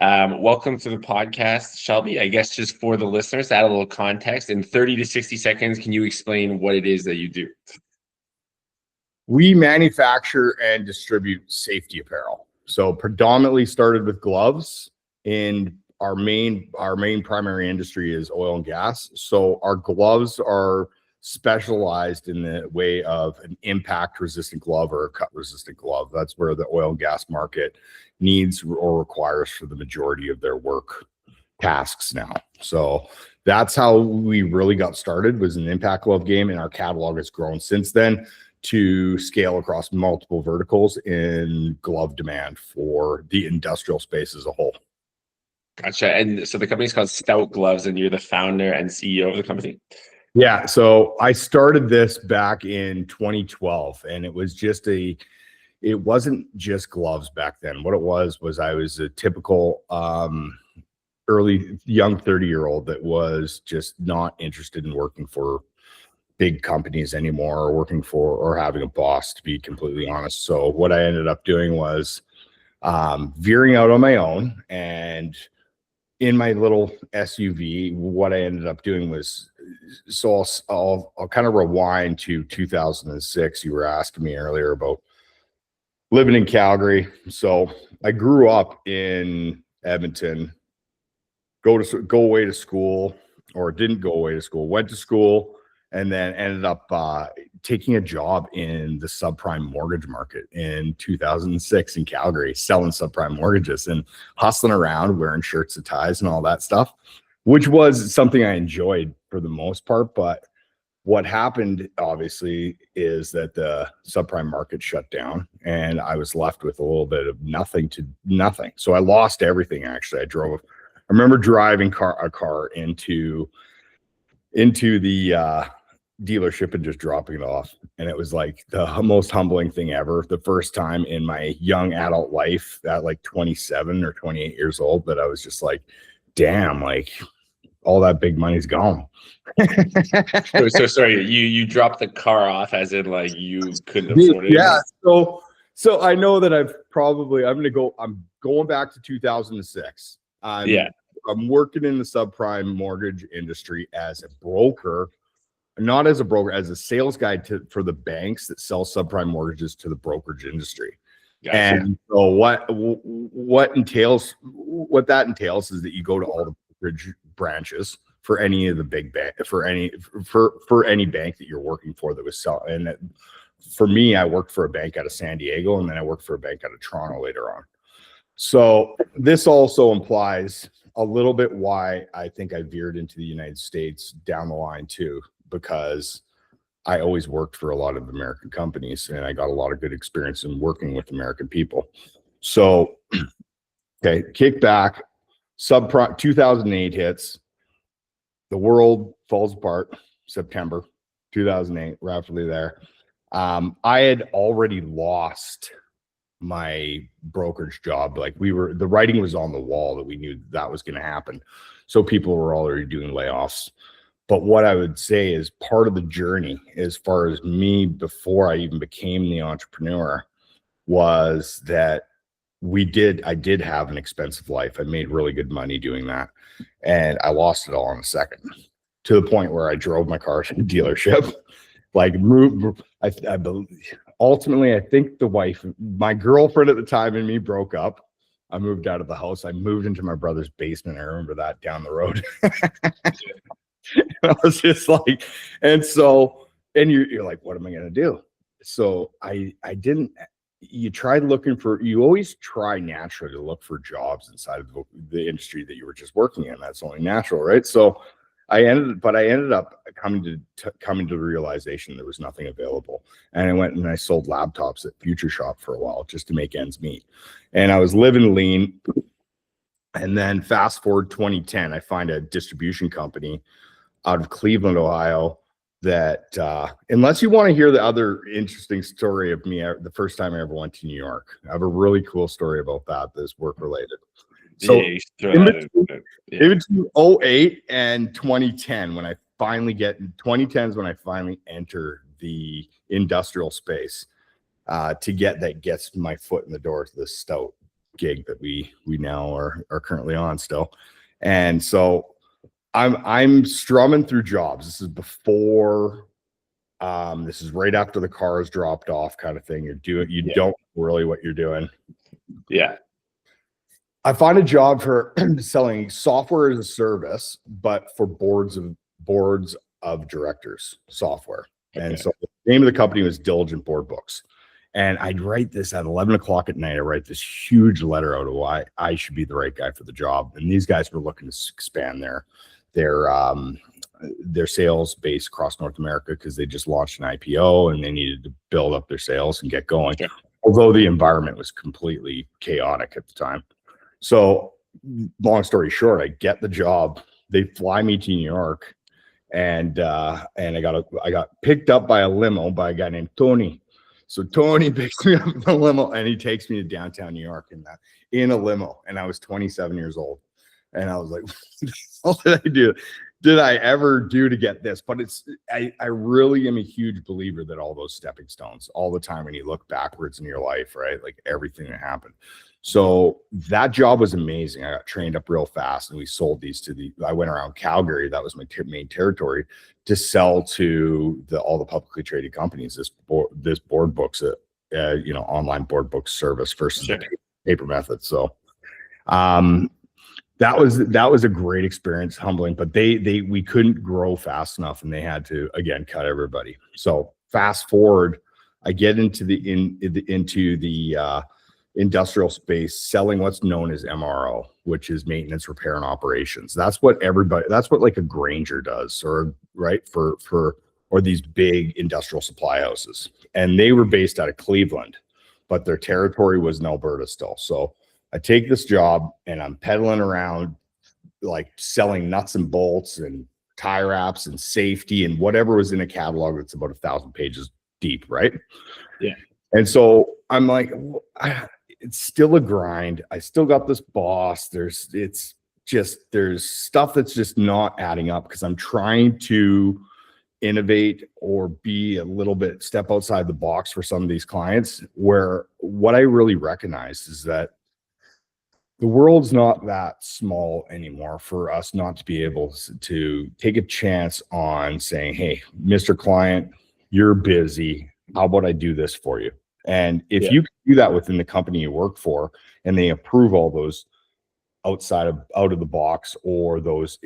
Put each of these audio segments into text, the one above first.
Welcome to the podcast, Shelby. I guess just for the listeners, to add a little context, in 30 to 60 seconds, can you explain what it is that you do? We manufacture and distribute safety apparel. So predominantly started with gloves, and our main primary industry is oil and gas. So our gloves are specialized in the way of an impact resistant glove or a cut resistant glove. That's where the oil and gas market needs or requires for the majority of their work tasks now. So that's how we really got started, was an impact glove game, and our catalog has grown since then to scale across multiple verticals in glove demand for the industrial space as a whole. Gotcha. And so the company's called Stout Gloves, and you're the founder and CEO of the company? Yeah. So I started this back in 2012, and it wasn't just gloves back then. What it was I was a typical early young 30-year-old that was just not interested in working for big companies anymore, or working for, or having a boss, to be completely honest. So what I ended up doing was veering out on my own, and in my little SUV, what I ended up doing was, so I'll kind of rewind to 2006. You were asking me earlier about living in Calgary. So I grew up in Edmonton, go away to school, or didn't go away to school, went to school, and then ended up taking a job in the subprime mortgage market in 2006 in Calgary, selling subprime mortgages and hustling around, wearing shirts and ties and all that stuff, which was something I enjoyed for the most part. But what happened, obviously, is that the subprime market shut down, and I was left with a little bit of nothing to nothing. So I lost everything, actually. I remember driving a car into the dealership and just dropping it off, and it was like the most humbling thing ever. The first time in my young adult life, at like 27 or 28 years old, that I was just like, damn, like all that big money's gone. So sorry, you dropped the car off, as in like you couldn't afford it? Yeah. So I know that I'm going back to 2006. I'm working in the subprime mortgage industry as a broker, not as a broker, as a sales guy for the banks that sell subprime mortgages to the brokerage industry. Gotcha. And so what that entails is that you go to all the brokerage branches for any of the big bank, for any bank that you're working for that was selling. And for me, I worked for a bank out of San Diego, and then I worked for a bank out of Toronto later on. So this also implies a little bit why I think I veered into the United States down the line too, because I always worked for a lot of American companies, and I got a lot of good experience in working with American people. So, okay, kick back, subprime 2008 hits, the world falls apart, September 2008, roughly there. I had already lost my brokerage job. Like the writing was on the wall that we knew that was going to happen. So people were already doing layoffs. But what I would say is part of the journey, as far as me before I even became the entrepreneur, was that I did have an expensive life. I made really good money doing that, and I lost it all in a second, to the point where I drove my car to the dealership, like moved. Ultimately, I think my girlfriend at the time and me broke up. I moved out of the house. I moved into my brother's basement. I remember that, down the road. I was just like, and you're like, what am I going to do? So you always try naturally to look for jobs inside of the industry that you were just working in. That's only natural, right? So I ended up coming to the realization there was nothing available. And I went and I sold laptops at Future Shop for a while just to make ends meet. And I was living lean. And then fast forward 2010, I find a distribution company out of Cleveland, Ohio, that unless you want to hear the other interesting story of me, the first time I ever went to New York, I have a really cool story about that that's work related. So in between 2008 and 2010, 2010 is when I finally entered the industrial space, to gets my foot in the door to the Stout gig that we now are currently on still. And so I'm strumming through jobs. This is before, this is right after the car is dropped off, kind of thing. You don't really what you're doing. Yeah. I find a job for selling software as a service, but for boards of directors software. Okay. And so the name of the company was Diligent Board Books. And I'd write this at 11 o'clock at night. I write this huge letter out of why I should be the right guy for the job. And these guys were looking to expand their sales base across North America because they just launched an IPO and they needed to build up their sales and get going. Sure. Although the environment was completely chaotic at the time. So long story short, I get the job. They fly me to New York, and I got picked up by a limo by a guy named Tony. So Tony picks me up in a limo and he takes me to downtown New York in a limo. And I was 27 years old. And I was like, what did I do? Did I ever do to get this? But I really am a huge believer that all those stepping stones, all the time when you look backwards in your life, right? Like everything that happened. So that job was amazing. I got trained up real fast and we sold these I went around Calgary. That was my main territory to sell to all the publicly traded companies, this board books, online board book service versus the paper method. So, that was a great experience, humbling, but we couldn't grow fast enough and they had to, again, cut everybody. So fast forward, I get into the industrial space, selling what's known as MRO, which is maintenance, repair, and operations. That's what like a Granger does, or these big industrial supply houses. And they were based out of Cleveland, but their territory was in Alberta still. So I take this job and I'm pedaling around, like selling nuts and bolts and tie wraps and safety and whatever was in a catalog that's about 1,000 pages deep, right? Yeah. And so I'm like, it's still a grind. I still got this boss. There's stuff that's just not adding up because I'm trying to innovate or be a little bit step outside the box for some of these clients, where what I really recognize is that the world's not that small anymore for us not to be able to take a chance on saying, hey, Mr. Client, you're busy. How about I do this for you? And if you can do that within the company you work for and they approve all those out of the box, or those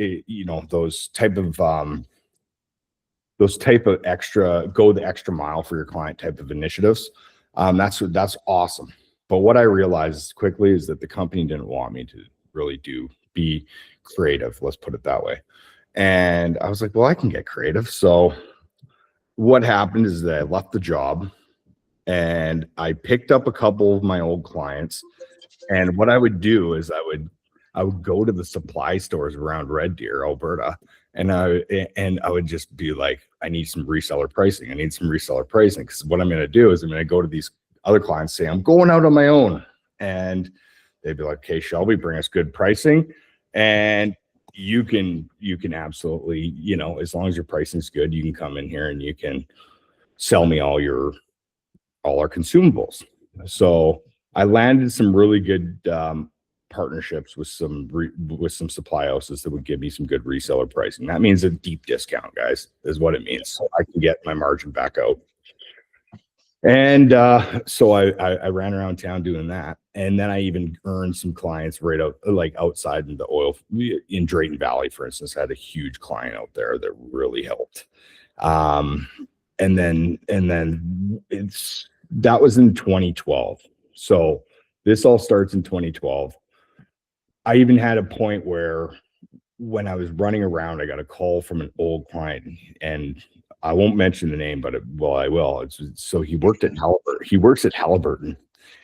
type of extra, go the extra mile for your client type of initiatives, that's awesome. But what I realized quickly is that the company didn't want me to really be creative. Let's put it that way. And I was like, well, I can get creative. So what happened is that I left the job and I picked up a couple of my old clients. And what I would do is I would go to the supply stores around Red Deer, Alberta, and I would just be like, I need some reseller pricing. Because what I'm going to do is I'm going to go to these other clients, say, I'm going out on my own. And they'd be like, okay, Shelby, bring us good pricing. And you can absolutely, as long as your pricing is good, you can come in here and you can sell me all our consumables. So I landed some really good partnerships with some supply houses that would give me some good reseller pricing. That means a deep discount, guys, is what it means. So I can get my margin back out. And so I ran around town doing that. And then I even earned some clients right out, like outside in the oil, in Drayton Valley, for instance. I had a huge client out there that really helped. And then that was in 2012. So this all starts in 2012. I even had a point where when I was running around, I got a call from an old client, and I won't mention the name, but I will. So he works at Halliburton,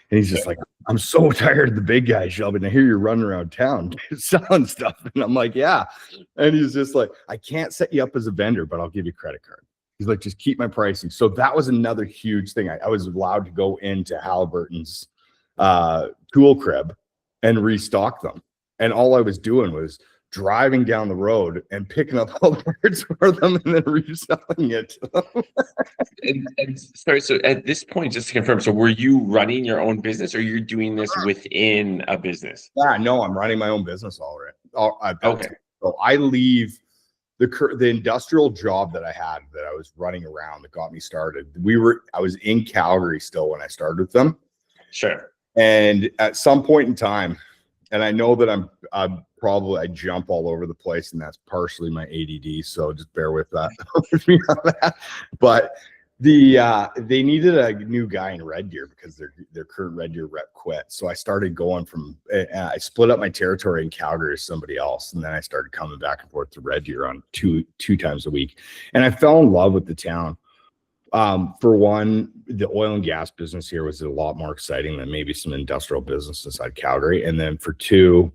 and he's just like, I'm so tired of the big guy, Shelby. And I hear you're running around town selling stuff. And I'm like, yeah. And he's just like, I can't set you up as a vendor, but I'll give you a credit card. He's like, just keep my pricing. So that was another huge thing. I was allowed to go into Halliburton's tool crib and restock them. And all I was doing was driving down the road and picking up all the parts for them and then reselling it to them. And sorry, so at this point, just to confirm, so were you running your own business or you're doing this within a business? Yeah, no, I'm running my own business already. Okay. So I leave the industrial job that I had that I was running around that got me started. I was in Calgary still when I started with them. Sure. And at some point in time, and I know that I jump all over the place, and that's partially my ADD. So just bear with that, with me on that. But they needed a new guy in Red Deer because their current Red Deer rep quit. So I started going from I split up my territory in Calgary to somebody else, and then I started coming back and forth to Red Deer on two times a week. And I fell in love with the town. For one, the oil and gas business here was a lot more exciting than maybe some industrial business inside Calgary. And then for two,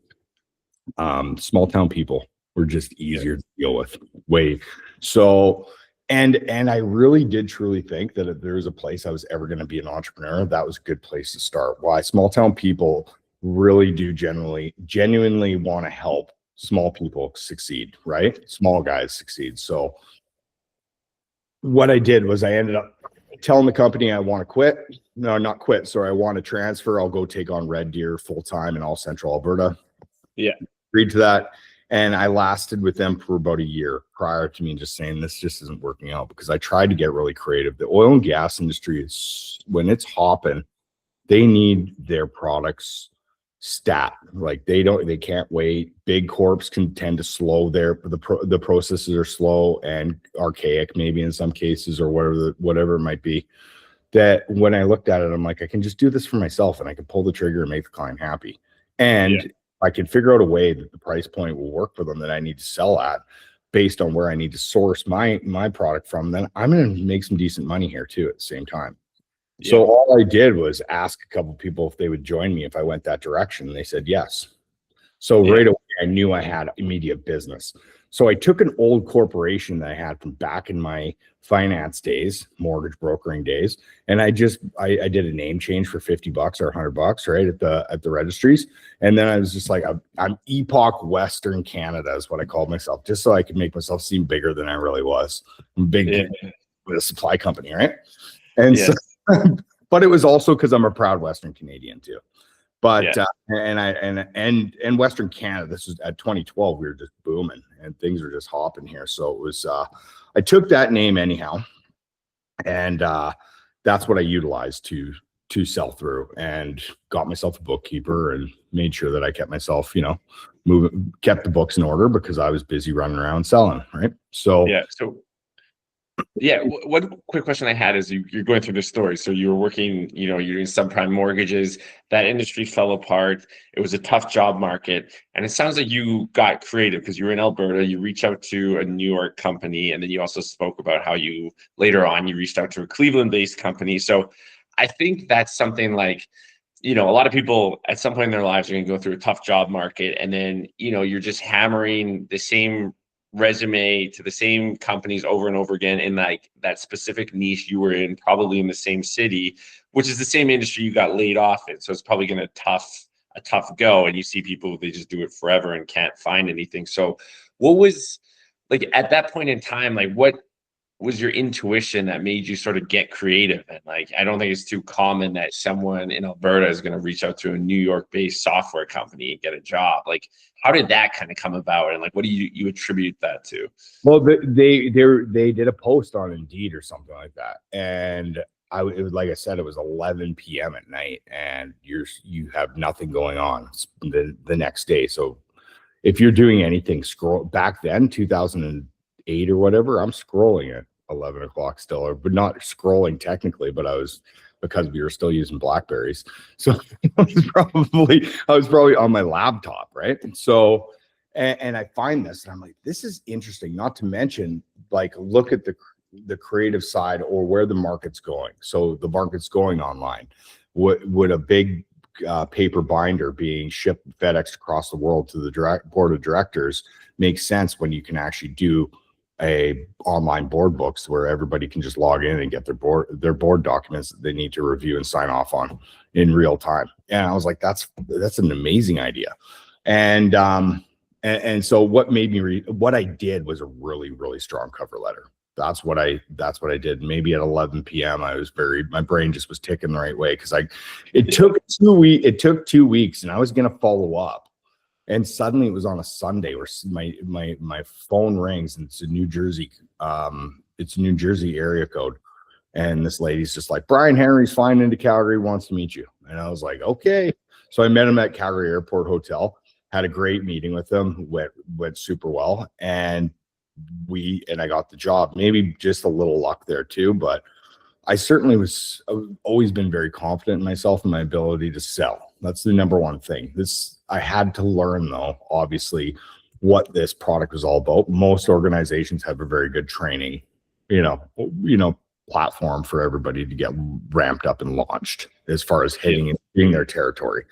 small town people were just easier to deal with. So, and I really did truly think that if there was a place I was ever going to be an entrepreneur, that was a good place to start. Why? Small town people really do genuinely want to help small people succeed, right? Small guys succeed. So what I did was I ended up telling the company I want to quit. No, not quit. Sorry, I want to transfer. I'll go take on Red Deer full time in all central Alberta. Yeah. Agreed to that. And I lasted with them for about a year prior to me just saying this just isn't working out, because I tried to get really creative. The oil and gas industry is, when it's hopping, they need their products stat. Like they can't wait. Big corps can tend to slow the processes are slow and archaic maybe in some cases, or whatever it might be. That when I looked at it, I'm like, I can just do this for myself and I can pull the trigger and make the client happy. And I can figure out a way that the price point will work for them that I need to sell at based on where I need to source my product from, then I'm going to make some decent money here too at the same time. So all I did was ask a couple people if they would join me if I went that direction, and they said yes. So right away, I knew I had immediate business. So I took an old corporation that I had from back in my finance days, mortgage brokering days, and I did a name change for $50 or $100, right, at the registries. And then I was just like, I'm Epoch Western Canada is what I called myself, just so I could make myself seem bigger than I really was. I'm big with a supply company, right? And so, but it was also because I'm a proud Western Canadian too. But and Western Canada, this was at 2012, we were just booming and things were just hopping here. So it was I took that name anyhow, and that's what I utilized to sell through, and got myself a bookkeeper and made sure that I kept myself, kept the books in order because I was busy running around selling, right? So one quick question I had is you're going through this story. So you were working, you're doing subprime mortgages. That industry fell apart. It was a tough job market. And it sounds like you got creative because you were in Alberta. You reached out to a New York company. And then you also spoke about how later on, you reached out to a Cleveland-based company. So I think that's something like, a lot of people at some point in their lives are going to go through a tough job market. And then, you're just hammering the same resume to the same companies over and over again in like that specific niche you were in, probably in the same city, which is the same industry you got laid off in. So it's probably going to a tough go. And you see people, they just do it forever and can't find anything. So what was like at that point in time, like what was your intuition that made you sort of get creative? And like, I don't think it's too common that someone in Alberta is going to reach out to a New York-based software company and get a job. Like, how did that kind of come about? And like, what do you attribute that to? Well, they did a post on Indeed or something like that. And it was, like I said, it was 11 p.m. at night and you have nothing going on the next day. So if you're doing anything, scroll back then, 2008 or whatever, I'm scrolling at 11 o'clock still, but not scrolling technically, but because we were still using Blackberries. So I was probably on my laptop, right? So, and I find this and I'm like, this is interesting, not to mention like, look at the creative side or where the market's going. So the market's going online. Would a big paper binder being shipped FedEx across the world to the board of directors make sense when you can actually do a online board books where everybody can just log in and get their board documents that they need to review and sign off on in real time. And I was like, that's an amazing idea. And And so what made me what I did was a really, really strong cover letter. That's what I did. Maybe at 11 p.m. my brain just was ticking the right way, because it took 2 weeks and I was going to follow up. And suddenly it was on a Sunday where my phone rings, and it's a New Jersey area code. And this lady's just like, Brian Henry's flying into Calgary, wants to meet you. And I was like, okay. So I met him at Calgary Airport Hotel, had a great meeting with him, went super well. And I got the job. Maybe just a little luck there too, but I've always been very confident in myself and my ability to sell. That's the number one thing. I had to learn, though, obviously, what this product was all about. Most organizations have a very good training, platform for everybody to get ramped up and launched as far as hitting their territory.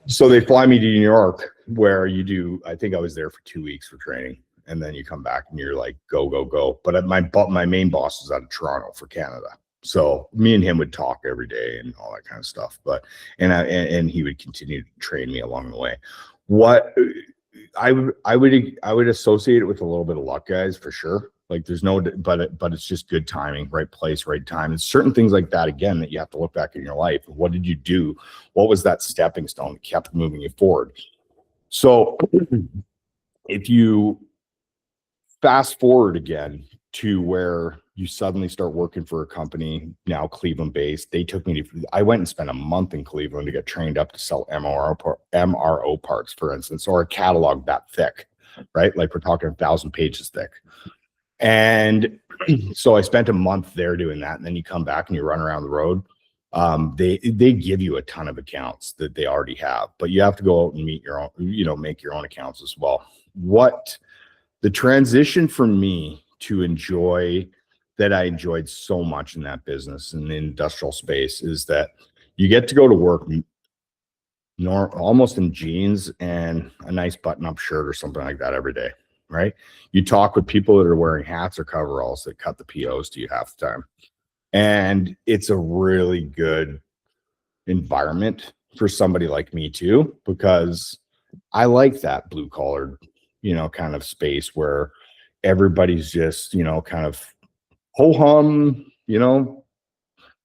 So they fly me to New York, where I think I was there for 2 weeks for training. And then you come back and you're like, go, go, go. But my main boss is out of Toronto for Canada. So me and him would talk every day and all that kind of stuff. And he would continue to train me along the way. What I would associate it with a little bit of luck, guys, for sure. Like but it's just good timing, right place, right time. It's certain things like that, again, that you have to look back in your life. What did you do? What was that stepping stone that kept moving you forward? So if you fast forward again to where you suddenly start working for a company, now Cleveland based. I went and spent a month in Cleveland to get trained up to sell MRO parts, for instance, or a catalog that thick, right? Like we're talking 1,000 pages thick. And so I spent a month there doing that. And then you come back and you run around the road. They give you a ton of accounts that they already have, but you have to go out and make your own accounts as well. What the transition for me to I enjoyed so much in that business, in the industrial space, is that you get to go to work almost in jeans and a nice button-up shirt or something like that every day, right? You talk with people that are wearing hats or coveralls that cut the POs to you half the time. And it's a really good environment for somebody like me too, because I like that blue collar, kind of space where everybody's just, kind of ho-hum,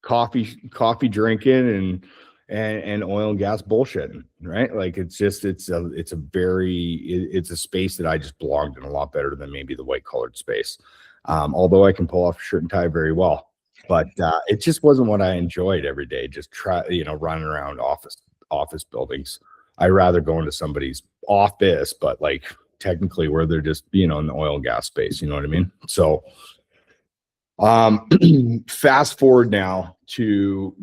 coffee drinking and oil and gas bullshitting, right? Like it's a space that I just belonged in a lot better than maybe the white collared space. Although I can pull off a shirt and tie very well, but it just wasn't what I enjoyed every day. Just running around office buildings. I'd rather go into somebody's office, but like technically where they're just, in the oil and gas space, you know what I mean? So, fast forward now to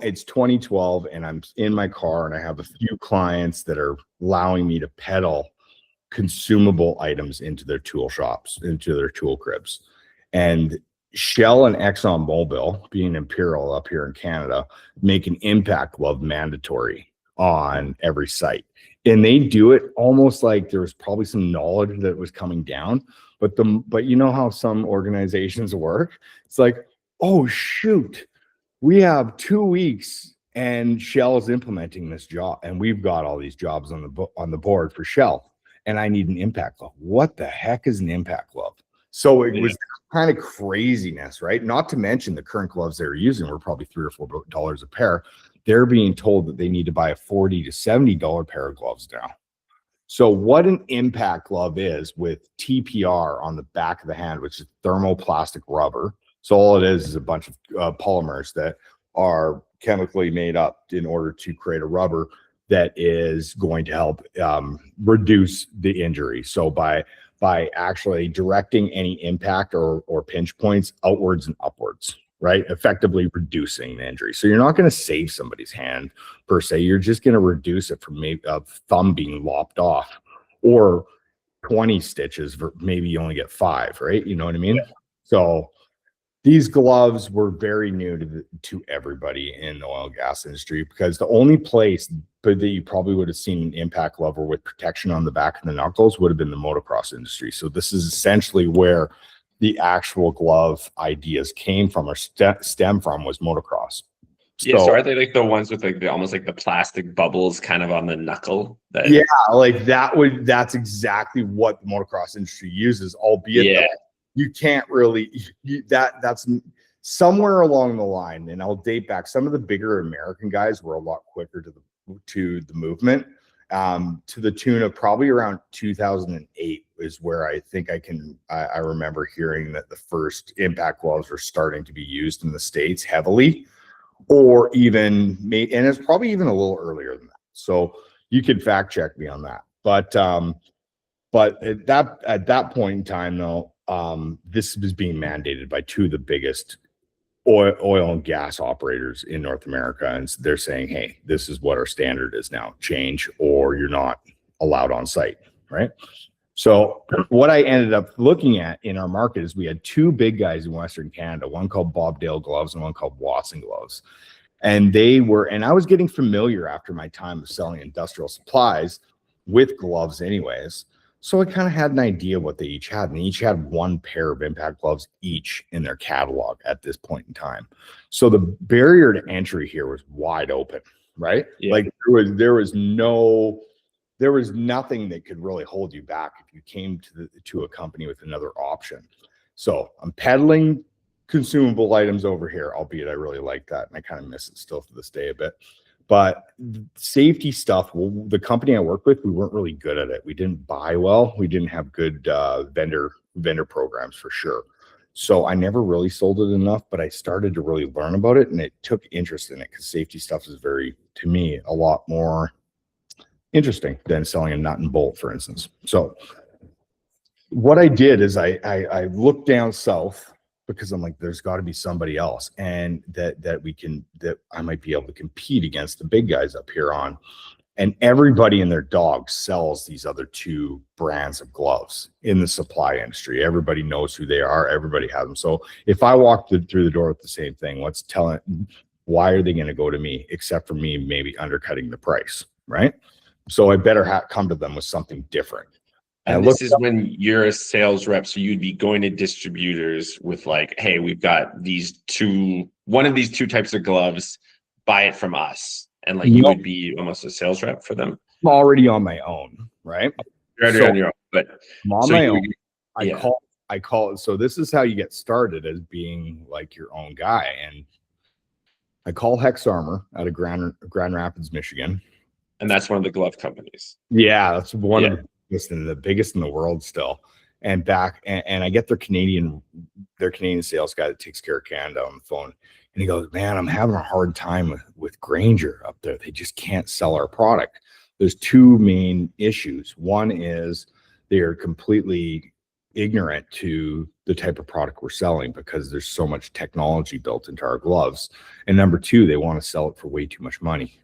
it's 2012 and I'm in my car and I have a few clients that are allowing me to peddle consumable items into their tool shops, into their tool cribs. And Shell and ExxonMobil, being Imperial up here in Canada, make an impact glove mandatory on every site. And they do it almost like there was probably some knowledge that was coming down, but you know how some organizations work? It's like, oh shoot, we have 2 weeks and Shell is implementing this job, and we've got all these jobs on the board for Shell, and I need an impact glove. What the heck is an impact glove? So it was kind of craziness, right? Not to mention the current gloves they were using were probably $3 or $4 a pair. They're being told that they need to buy a $40 to $70 pair of gloves now. So what an impact glove is with TPR on the back of the hand, which is thermoplastic rubber. So all it is a bunch of polymers that are chemically made up in order to create a rubber that is going to help reduce the injury. So by actually directing any impact or pinch points outwards and upwards, right? Effectively reducing the injury. So you're not going to save somebody's hand per se. You're just going to reduce it from maybe a thumb being lopped off, or 20 stitches, maybe you only get 5, right? You know what I mean? Yeah. So these gloves were very new to everybody in the oil and gas industry, because the only place that you probably would have seen an impact glove with protection on the back of the knuckles would have been the motocross industry. So this is essentially where the actual glove ideas came from, or stem from, was motocross. Yeah, so So are they like the ones with like the almost like the plastic bubbles kind of on the knuckle that yeah, like that's exactly what the motocross industry uses, albeit yeah. you can't really that's somewhere along the line, and I'll date back. Some of the bigger American guys were a lot quicker to the movement, to the tune of probably around 2008 is where I think I remember hearing that the first impact gloves were starting to be used in the States heavily, or even and it's probably even a little earlier than that. So you could fact check me on that. But at that point in time, though, this was being mandated by two of the biggest oil and gas operators in North America, and they're saying, "Hey, this is what our standard is now. Change, or you're not allowed on site." Right. So what I ended up looking at in our market is we had two big guys in Western Canada, one called Bobdale Gloves and one called Watson Gloves. And I was getting familiar after my time of selling industrial supplies with gloves anyways. So I kind of had an idea what they each had, and they each had one pair of impact gloves each in their catalog at this point in time. So the barrier to entry here was wide open, right? Yeah. Like there was nothing that could really hold you back if you came to a company with another option. So I'm peddling consumable items over here, albeit I really like that, and I kind of miss it still to this day a bit. But safety stuff, well, the company I work with, we weren't really good at it. We didn't buy well. We didn't have good vendor programs for sure. So I never really sold it enough, but I started to really learn about it, and it took interest in it because safety stuff is to me, a lot more interesting than selling a nut and bolt, for instance. So what I did is I looked down south, because I'm like, there's got to be somebody else, and that I might be able to compete against the big guys up here on. And everybody and their dog sells these other two brands of gloves in the supply industry. Everybody knows who they are. Everybody has them. So if I walked through the door with the same thing, why are they going to go to me, except for me maybe undercutting the price, right? So I better come to them with something different. And this is when you're a sales rep, so you'd be going to distributors with like, hey, we've got one of these two types of gloves, buy it from us. And like you would be almost a sales rep for them. I'm already on my own, right? You're already on your own, but I'm on my own. I call it. So this is how you get started, as being like your own guy. And I call Hex Armor out of Grand Rapids, Michigan. And that's one of the glove companies. Yeah, that's one of the biggest in the world still. And I get their Canadian sales guy that takes care of Canada on the phone. And he goes, "Man, I'm having a hard time with Grainger up there. They just can't sell our product." There's two main issues. One is they are completely ignorant to the type of product we're selling because there's so much technology built into our gloves. And number two, they want to sell it for way too much money.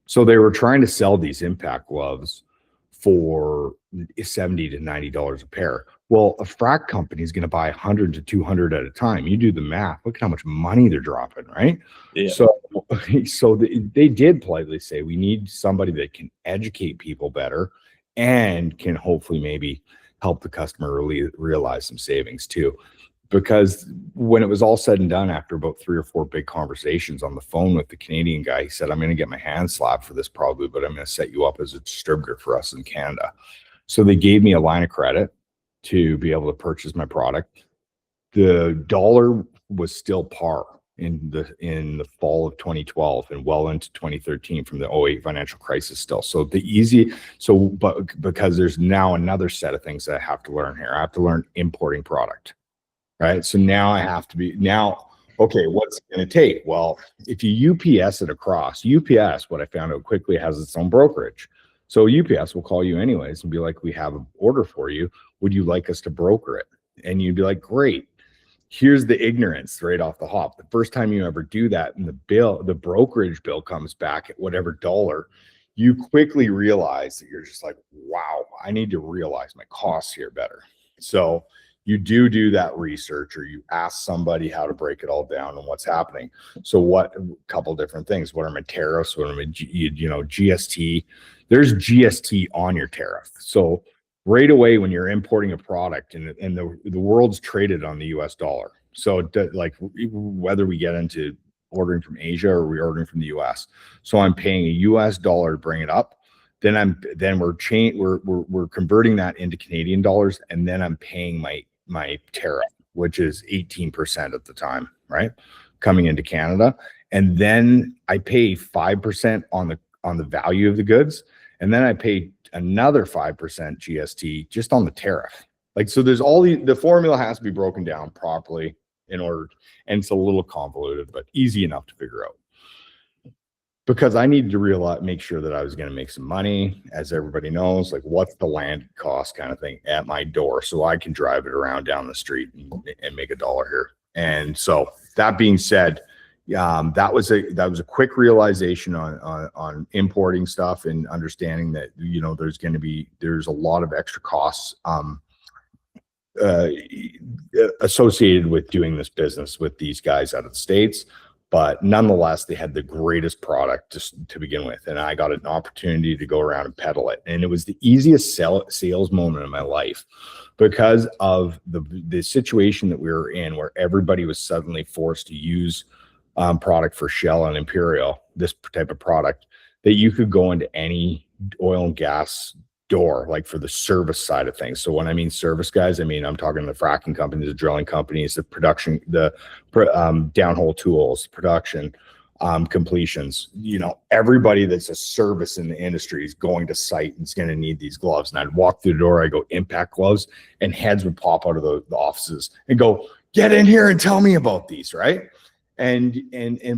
So they were trying to sell these impact gloves for $70 to $90 a pair. Well, a frac company is going to buy 100 to 200 at a time. You do the math. Look at how much money they're dropping, right? Yeah. So they did politely say, we need somebody that can educate people better and can hopefully maybe help the customer really realize some savings too. Because when it was all said and done, after about 3 or 4 big conversations on the phone with the Canadian guy, he said, "I'm going to get my hand slapped for this probably, but I'm going to set you up as a distributor for us in Canada." So they gave me a line of credit to be able to purchase my product. The dollar was still par in the fall of 2012 and well into 2013 from the 2008 financial crisis still. But because there's now another set of things that I have to learn here. I have to learn importing product. Right. So now okay, what's it going to take? Well, if you UPS it across, UPS, what I found out quickly, has its own brokerage. So UPS will call you anyways and be like, "We have an order for you. Would you like us to broker it?" And you'd be like, "Great." Here's the ignorance right off the hop. The first time you ever do that and the brokerage bill comes back at whatever dollar, you quickly realize that you're just like, wow, I need to realize my costs here better. So you do that research, or you ask somebody how to break it all down and what's happening. So a couple different things. What are my tariffs? What are my, GST? There's GST on your tariff. So right away when you're importing a product and the world's traded on the US dollar. So like whether we get into ordering from Asia or are we ordering from the US? So I'm paying a US dollar to bring it up. Then we're converting that into Canadian dollars, and then I'm paying my tariff, which is 18% at the time, right? Coming into Canada. And then I pay 5% on the value of the goods, and then I pay another 5% GST just on the tariff. Like, so there's all the formula has to be broken down properly in order, and it's a little convoluted, but easy enough to figure out. Because I needed to make sure that I was going to make some money, as everybody knows, like what's the land cost kind of thing at my door, so I can drive it around down the street and make $1 here. And so that being said, that was a quick realization on importing stuff and understanding that, you know, there's a lot of extra costs associated with doing this business with these guys out of the States. But nonetheless, they had the greatest product just to begin with. And I got an opportunity to go around and peddle it. And it was the easiest sales moment of my life because of the situation that we were in, where everybody was suddenly forced to use product for Shell and Imperial, this type of product, that you could go into any oil and gas door, like for the service side of things. So when I mean service guys, I mean, I'm talking the fracking companies, the drilling companies, the production, the downhole tools, production, completions, you know, everybody that's a service in the industry is going to site and is going to need these gloves. And I'd walk through the door, I go, impact gloves, and heads would pop out of the offices and go, get in here and tell me about these, right? And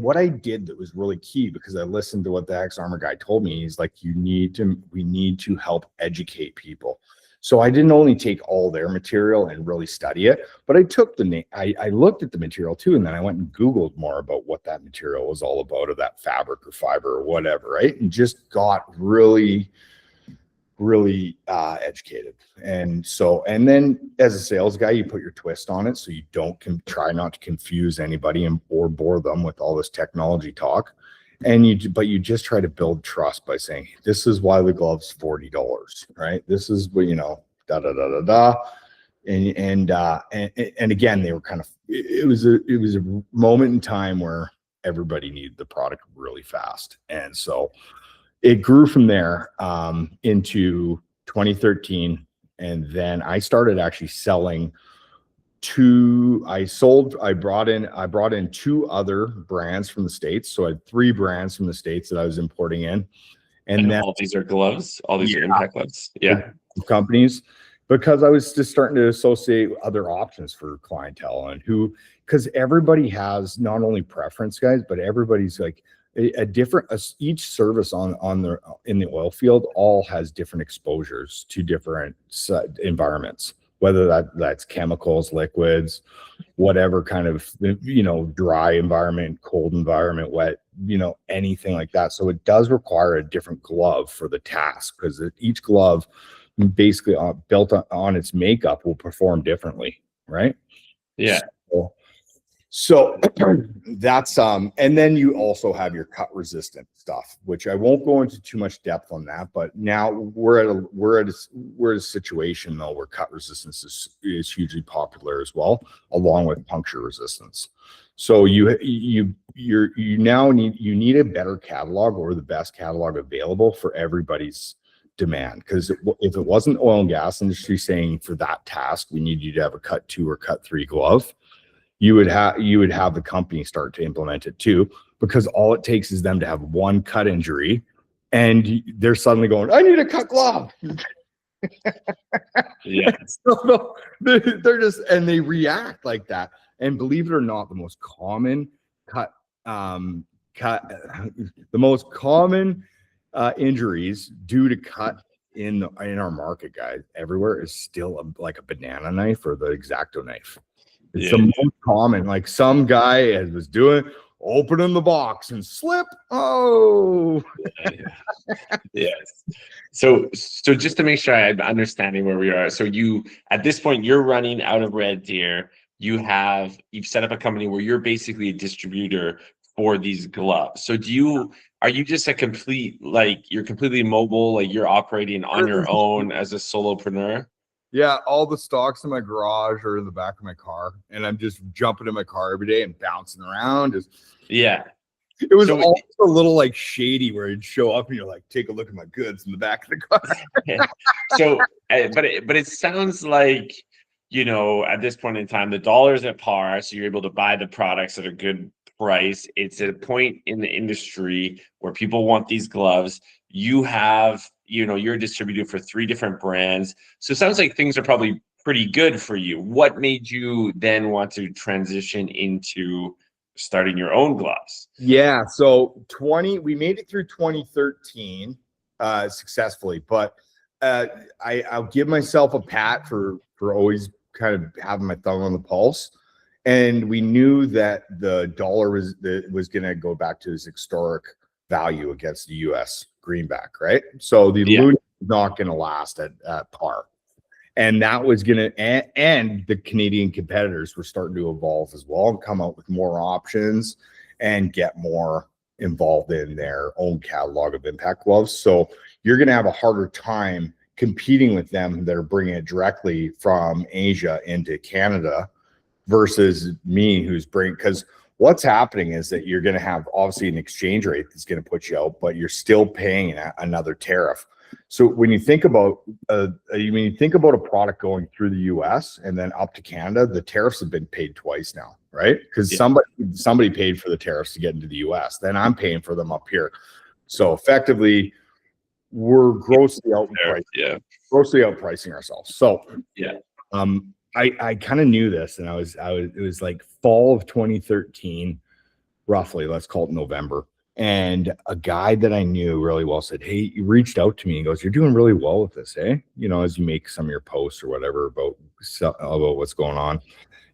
what I did that was really key, because I listened to what the ex-armor guy told me. He's like, we need to help educate people. So I didn't only take all their material and really study it, but I took I looked at the material too, and then I went and Googled more about what that material was all about, or that fabric or fiber or whatever, right? And just got really educated. And then as a sales guy, you put your twist on it, so you don't try not to confuse anybody or bore them with all this technology talk. But you just try to build trust by saying, this is why the glove's $40, right? This is what, you know, da da da da da. And again, they were kind of, it was a moment in time where everybody needed the product really fast. And so it grew from there into 2013. And then I started actually selling I brought in 2 other brands from the States. So I had 3 brands from the States that I was importing in. And then all these are gloves, all these are impact gloves. Yeah. Companies, because I was just starting to associate other options for clientele, and because everybody has not only preference, guys, but everybody's like each service in the oil field all has different exposures to different environments, whether that's chemicals, liquids, whatever kind of, you know, dry environment, cold environment, wet, you know, anything like that. So it does require a different glove for the task, because each glove basically built on its makeup will perform differently, right? Yeah. So that's and then you also have your cut resistant stuff, which I won't go into too much depth on that. But now we're at a situation though where cut resistance is hugely popular as well, along with puncture resistance. So you now need a better catalog, or the best catalog available for everybody's demand. Because if it wasn't oil and gas industry saying for that task we need you to have a cut 2 or cut 3 glove, you would have the company start to implement it too, because all it takes is them to have one cut injury and they're suddenly going, I need a cut glove. Yeah. So they're just, and they react like that. And believe it or not, the most common injuries due to cut in our market, guys, everywhere, is still like a banana knife or the X-Acto knife. It's the most common. Like some guy was opening the box and slip. Oh, yes. So just to make sure I'm understanding where we are. So at this point, you're running out of Red Deer. You've set up a company where you're basically a distributor for these gloves. So are you just you're completely mobile, like you're operating on your own as a solopreneur? Yeah, all the stocks in my garage or in the back of my car, and I'm just jumping in my car every day and bouncing around. Yeah. It was So also a little like shady where you'd show up and you're like, take a look at my goods in the back of the car. so, but it sounds like, at this point in time, the dollar's at par, so you're able to buy the products at a good price. It's at a point in the industry where people want these gloves. You have, you're a distributor for 3 different brands. So it sounds like things are probably pretty good for you. What made you then want to transition into starting your own gloves? Yeah, so we made it through 2013 successfully, but I'll give myself a pat for always kind of having my thumb on the pulse. And we knew that the dollar was going to go back to its historic value against the US greenback, right? So the loonie is not going to last at par. And that was going to, and the Canadian competitors were starting to evolve as well and come out with more options and get more involved in their own catalog of impact gloves. So you're going to have a harder time competing with them that are bringing it directly from Asia into Canada versus me who's bringing, because what's happening is that you're going to have obviously an exchange rate that's going to put you out, but you're still paying another tariff. So when you think about a product going through the US and then up to Canada, the tariffs have been paid twice now, right? Because somebody paid for the tariffs to get into the US, then I'm paying for them up here. So effectively, we're grossly outpricing ourselves. So I kind of knew this, and it was like fall of 2013, roughly, let's call it November. And a guy that I knew really well said, hey, he reached out to me and goes, you're doing really well with this, eh? As you make some of your posts or whatever about what's going on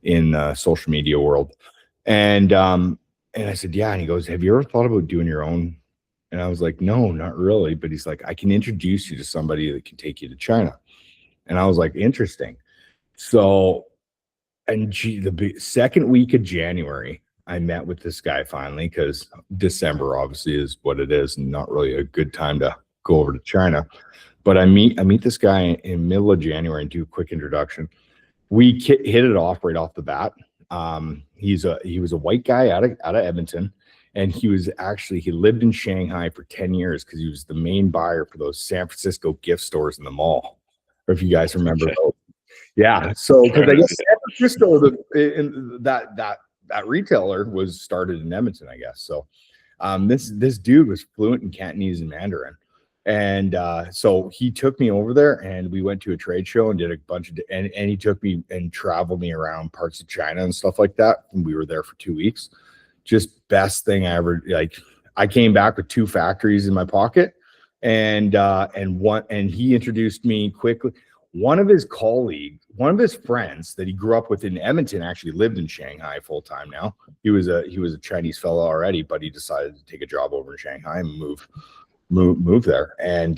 in the social media world. And I said, yeah. And he goes, have you ever thought about doing your own? And I was like, no, not really. But he's like, I can introduce you to somebody that can take you to China. And I was like, interesting. So, the second week of January, I met with this guy finally, because December obviously is what it is and not really a good time to go over to China. But I meet this guy in middle of January and do a quick introduction. We hit it off right off the bat. He was a white guy out of Edmonton, and he lived in Shanghai for 10 years because he was the main buyer for those San Francisco gift stores in the mall. Or if you guys remember those. Yeah. So because I guess San Francisco, that retailer was started in Edmonton, I guess. So this dude was fluent in Cantonese and Mandarin. And so he took me over there and we went to a trade show and did a bunch of, and he took me and traveled me around parts of China and stuff like that. And we were there for 2 weeks. Just best thing I ever, like, I came back with 2 factories in my pocket and he introduced me quickly. One of his friends that he grew up with in Edmonton actually lived in Shanghai full time now. He was a Chinese fellow already, but he decided to take a job over in Shanghai and move there. And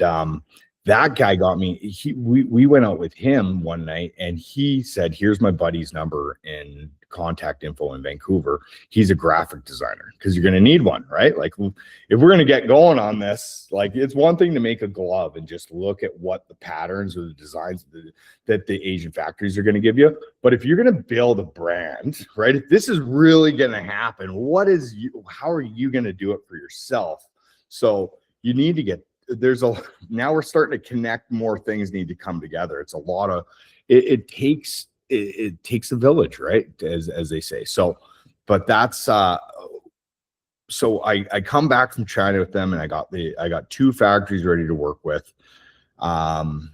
that guy got me. We went out with him one night, and he said, "Here's my buddy's number and contact info in Vancouver. He's a graphic designer because you're going to need one, right? Like, if we're going to get going on this, like, it's one thing to make a glove and just look at what the patterns or the designs that the Asian factories are going to give you. But if you're going to build a brand, right? If this is really going to happen, how are you going to do it for yourself? So you need to get." Now we're starting to connect, more things need to come together. It's a lot of, it takes a village, right? As they say. So, but that's, so I come back from China with them, and I got 2 factories ready to work with. And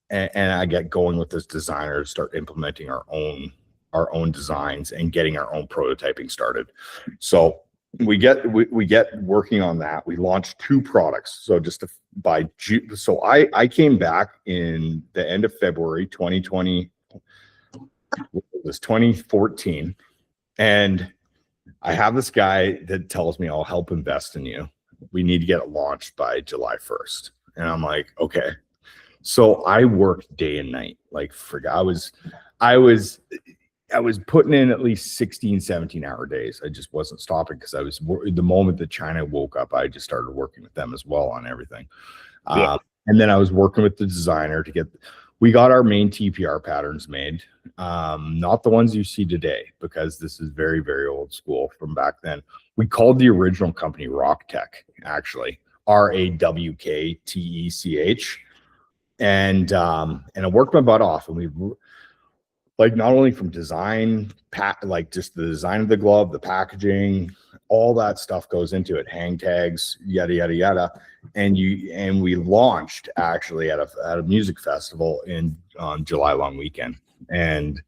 I get going with this designer to start implementing our own designs and getting our own prototyping started. So we get working on that. We launched 2 products. So by June, so I came back in the end of February 2020. It was 2014, and I have this guy that tells me, I'll help invest in you. We need to get it launched by July 1st. And I'm like, okay. So I worked day and night. Like, I was putting in at least 16, 17-hour days. I just wasn't stopping because the moment that China woke up, I just started working with them as well on everything. And then I was working with the designer we got our main TPR patterns made, not the ones you see today, because this is very, very old school from back then. We called the original company Rock Tech, actually, RAWKTECH. And I worked my butt off, and we, like, not only from design, like just the design of the glove, the packaging, all that stuff goes into it, hang tags, yada yada yada. And we launched actually at a music festival on July long weekend, and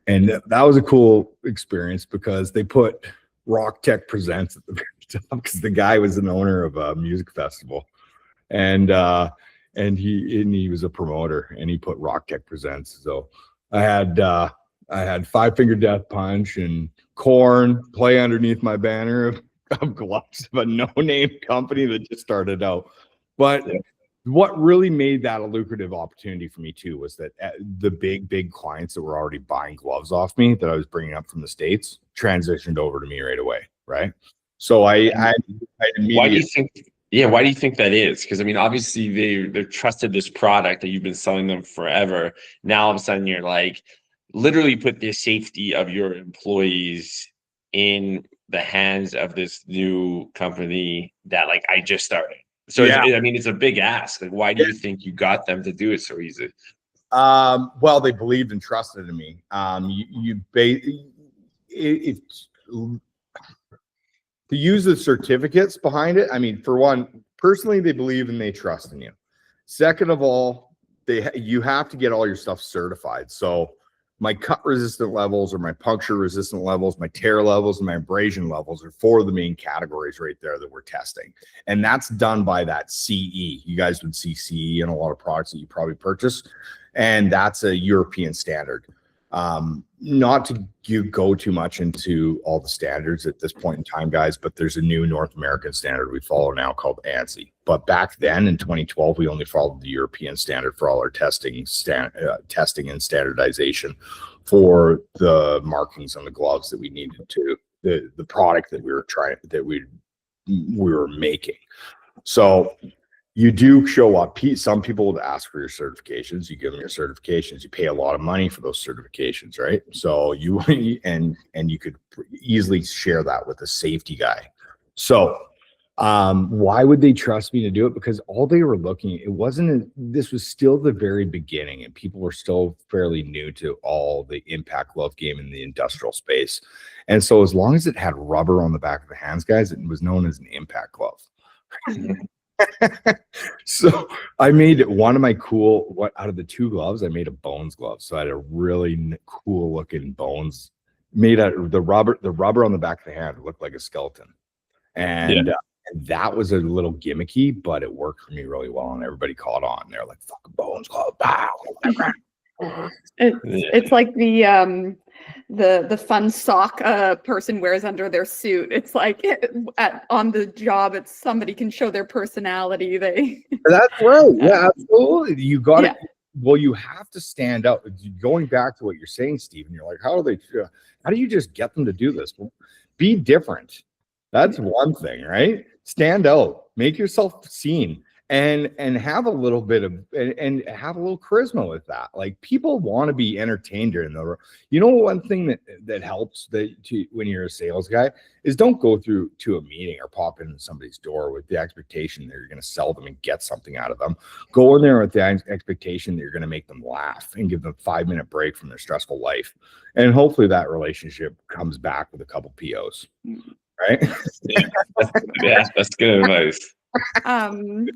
that was a cool experience because they put Rock Tech Presents at the very top, because the guy was an owner of a music festival, and he was a promoter, and he put Rock Tech Presents. So I had Five Finger Death Punch and Korn play underneath my banner of gloves of a no-name company that just started out. But what really made that a lucrative opportunity for me too was that the big clients that were already buying gloves off me that I was bringing up from the States transitioned over to me right away, right? So I why do you think? Yeah, why do you think that is? Because I mean, obviously they trusted this product that you've been selling them forever. Now all of a sudden you're like, literally put the safety of your employees in the hands of this new company that, like, I just started. So I mean, it's a big ask. Like, why do you think you got them to do it so easy? Well, they believed and trusted in me. To use the certificates behind it, I mean, for one, personally, they believe and they trust in you. Second of all, you have to get all your stuff certified. So my cut resistant levels, or my puncture resistant levels, my tear levels, and my abrasion levels are four of the main categories right there that we're testing. And that's done by that CE. You guys would see CE in a lot of products that you probably purchase. And that's a European standard. Not to go too much into all the standards at this point in time, guys, but there's a new North American standard we follow now called ANSI. But back then in 2012, we only followed the European standard for all our testing and standardization for the markings on the gloves that we needed to the product that we were making. So you do show up. Some people would ask for your certifications. You give them your certifications. You pay a lot of money for those certifications, right? So you could easily share that with a safety guy. So why would they trust me to do it? Because all they were this was still the very beginning, and people were still fairly new to all the impact glove game in the industrial space. And so as long as it had rubber on the back of the hands, guys, it was known as an impact glove. So I made one of my out of the two gloves, I made a bones glove. So I had a really cool looking bones made out of the rubber on the back of the hand. It looked like a skeleton. And that was a little gimmicky, but it worked for me really well. And everybody caught on. They're like, fucking bones glove. It's like the fun sock a person wears under their suit. It's like on the job, it's somebody can show their personality. That's right. Yeah, absolutely. You got it. Well, you have to stand out. Going back to what you're saying, Stephen, you're like, how do you just get them to do this? Well, be different. That's one thing, right? Stand out, make yourself seen, and have a little bit of and have a little charisma with that. Like, people want to be entertained during one thing that helps when you're a sales guy is don't go through to a meeting or pop into somebody's door with the expectation that you're going to sell them and get something out of them. Go in there with the expectation that you're going to make them laugh and give them a 5-minute break from their stressful life, and hopefully that relationship comes back with a couple POs. Right? Yeah, that's good advice. Kind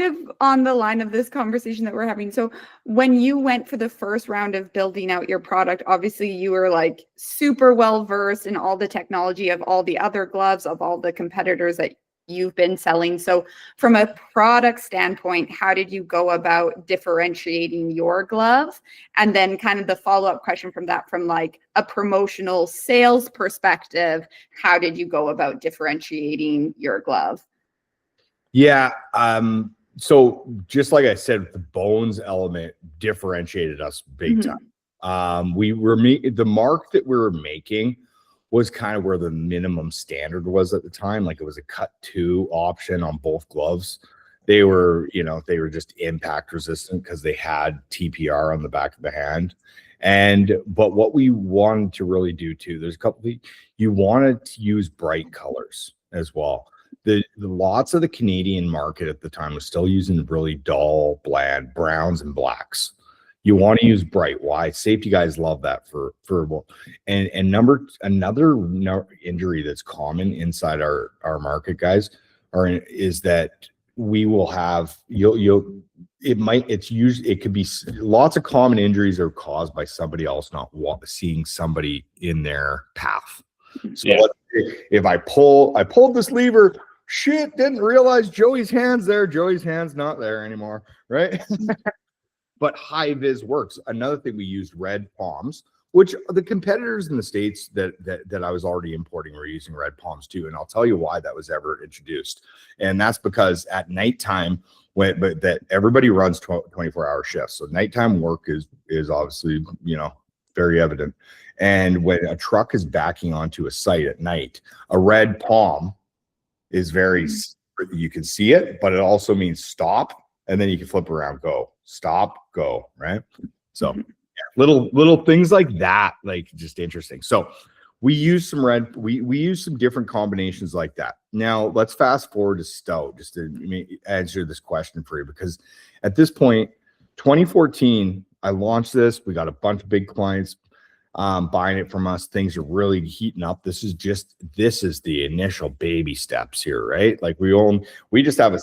of on the line of this conversation that we're having. So when you went for the first round of building out your product, obviously you were like super well versed in all the technology of all the other gloves, of all the competitors that you've been selling. So from a product standpoint, how did you go about differentiating your glove? And then kind of the follow-up question from that, from like a promotional sales perspective, how did you go about differentiating your glove? Yeah. So just like I said, the bones element differentiated us big time. The mark that we were making was kind of where the minimum standard was at the time. Like, it was a cut 2 option on both gloves. they were, you know, they were just impact resistant because they had TPR on the back of the hand. But what we wanted to really do too, there's a couple of, you wanted to use bright colors as well. The lots of the Canadian market at the time was still using really dull, bland browns and blacks. You want to use bright. Why? Safety guys love that for and another injury that's common inside our market, guys, is that we will have it could be lots of common injuries are caused by somebody else not seeing somebody in their path. So if I pulled this lever, shit, didn't realize Joey's hand's there. Joey's hand's not there anymore, right? But high vis works. Another thing, we used red palms, which the competitors in the States that I was already importing were using red palms too. And I'll tell you why that was ever introduced. And that's because at nighttime, that everybody runs 24-hour shifts. So nighttime work is obviously, you know, very evident. And when a truck is backing onto a site at night, a red palm is very, you can see it, but it also means stop. And then you can flip around, go, stop, go, right? So little things like that, like just interesting. So we use some red, we use some different combinations like that. Now let's fast forward to Stout, just to answer this question for you, because at this point, 2014, I launched this. We got a bunch of big clients buying it from us. Things are really heating up. This is the initial baby steps here, right? Like we just have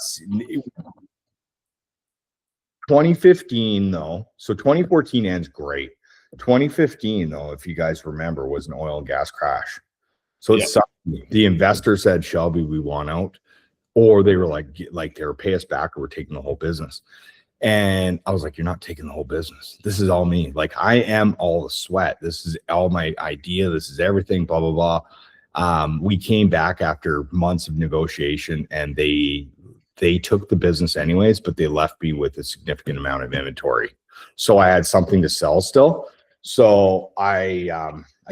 2015 though, so 2014 ends great. 2015 though, if you guys remember, was an oil and gas crash. So the investor said, Shelby, we want out, or they were like they were pay us back, or we're taking the whole business. And I was like, you're not taking the whole business. This is all me. Like, I am all the sweat. This is all my idea. This is everything, blah, blah, blah. We came back after months of negotiation, and they took the business anyways, but they left me with a significant amount of inventory. So I had something to sell still. So I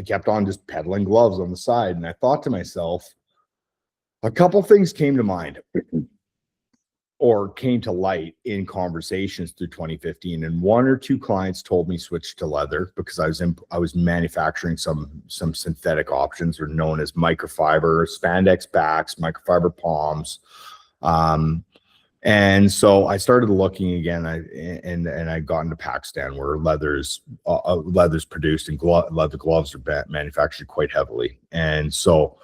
kept on just peddling gloves on the side. And I thought to myself, a couple things came to mind or came to light in conversations through 2015. And one or two clients told me switch to leather, because I was manufacturing some synthetic options, or known as microfiber, spandex backs, microfiber palms. And so I started looking again, and I got into Pakistan, where leather's produced, and leather gloves are manufactured quite heavily. And so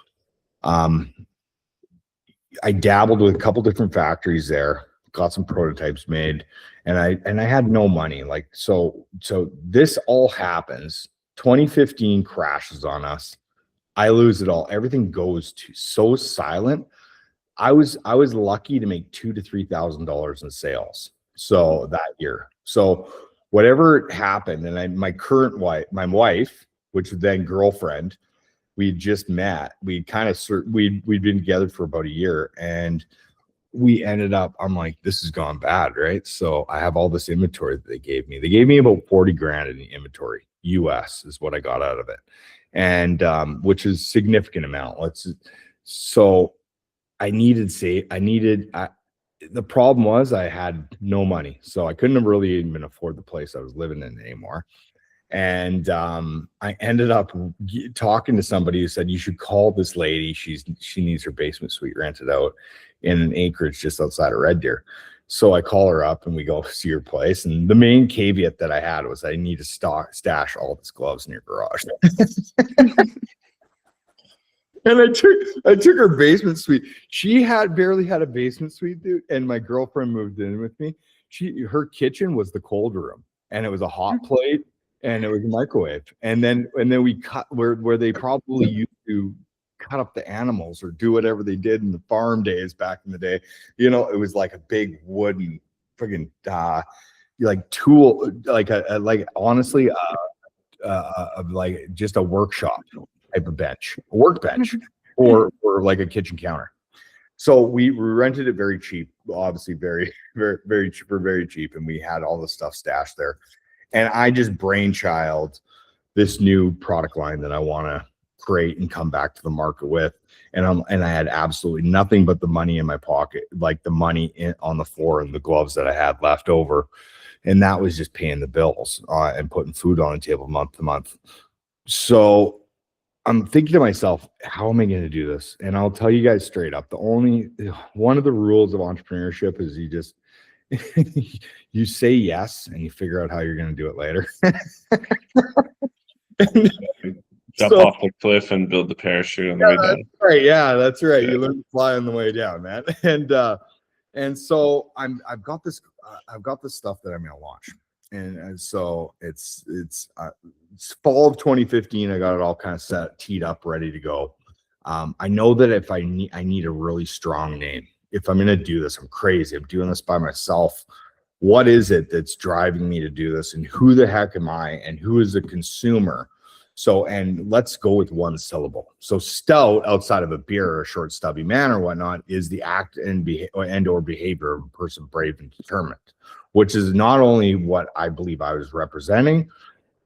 I dabbled with a couple different factories there, got some prototypes made, and I had no money. Like, so this all happens. 2015 crashes on us. I lose it all. Everything goes so silent. I was lucky to make $2,000 to $3,000 in sales. So that year. So whatever happened, and my wife, which was then girlfriend, we just met. We'd been together for about a year, and we ended up, I'm like, this has gone bad, right? So I have all this inventory that they gave me. They gave me about 40 grand in the inventory. US is what I got out of it. And which is significant amount. So the problem was I had no money. So I couldn't have really even afford the place I was living in anymore. And I ended up talking to somebody who said, you should call this lady. She needs her basement suite rented out in an acreage just outside of Red Deer. So I call her up and we go see her place. And the main caveat that I had was, I need to stash all these gloves in your garage. And I took her basement suite. She barely had a basement suite, dude. And my girlfriend moved in with me. Her kitchen was the cold room, and it was a hot plate, and it was a microwave. And then we cut where they probably used to cut up the animals or do whatever they did in the farm days back in the day. You know, it was like a big wooden friggin' like tool, honestly, like just a workshop type of bench, a workbench, or like a kitchen counter. So we rented it very cheap, obviously very, very, very cheap, very cheap. And we had all the stuff stashed there. And I just brainchild this new product line that I want to create and come back to the market with. And I had absolutely nothing but the money in my pocket, like the money on the floor and the gloves that I had left over. And that was just paying the bills and putting food on the table month to month. So I'm thinking to myself, how am I going to do this? And I'll tell you guys straight up, one of the rules of entrepreneurship is you just, you say yes and you figure out how you're going to do it later. Jump off the cliff and build the parachute on the way down. Right. Yeah, that's right. You learn to fly on the way down, man. And so I've got this stuff that I'm going to launch. And so it's fall of 2015. I got it all kind of teed up, ready to go. I know that if I need a really strong name. If I'm going to do this, I'm crazy. I'm doing this by myself. What is it that's driving me to do this? And who the heck am I? And who is the consumer? So, and let's go with one syllable. So stout, outside of a beer or a short stubby man or whatnot, is the act and or behavior of a person brave and determined, which is not only what I believe I was representing,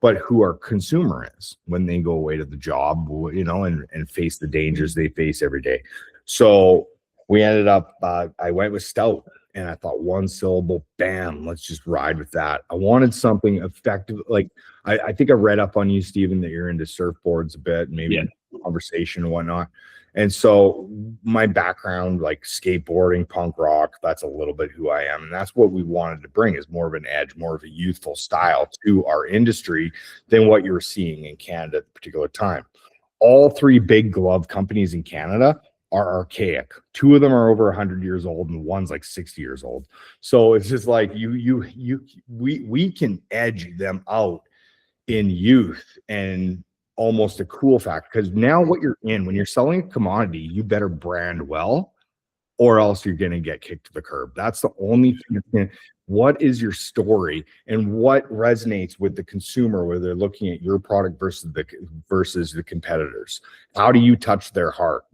but who our consumer is when they go away to the job, and face the dangers they face every day. So we ended up, I went with stout, and I thought one syllable, bam, let's just ride with that. I wanted something effective. Like I think I read up on you, Stephen, that you're into surfboards a bit, maybe conversation and whatnot. And so my background, like skateboarding, punk rock, that's a little bit who I am. And that's what we wanted to bring, is more of an edge, more of a youthful style to our industry than what you're seeing in Canada at the particular time. All three big glove companies in Canada are archaic. Two of them are over 100 years old and one's like 60 years old. So it's just like we can edge them out in youth and almost a cool factor, because now what you're in, when you're selling a commodity, you better brand well or else you're going to get kicked to the curb. That's the only thing. What is your story and what resonates with the consumer where they're looking at your product versus the competitors? How do you touch their heart?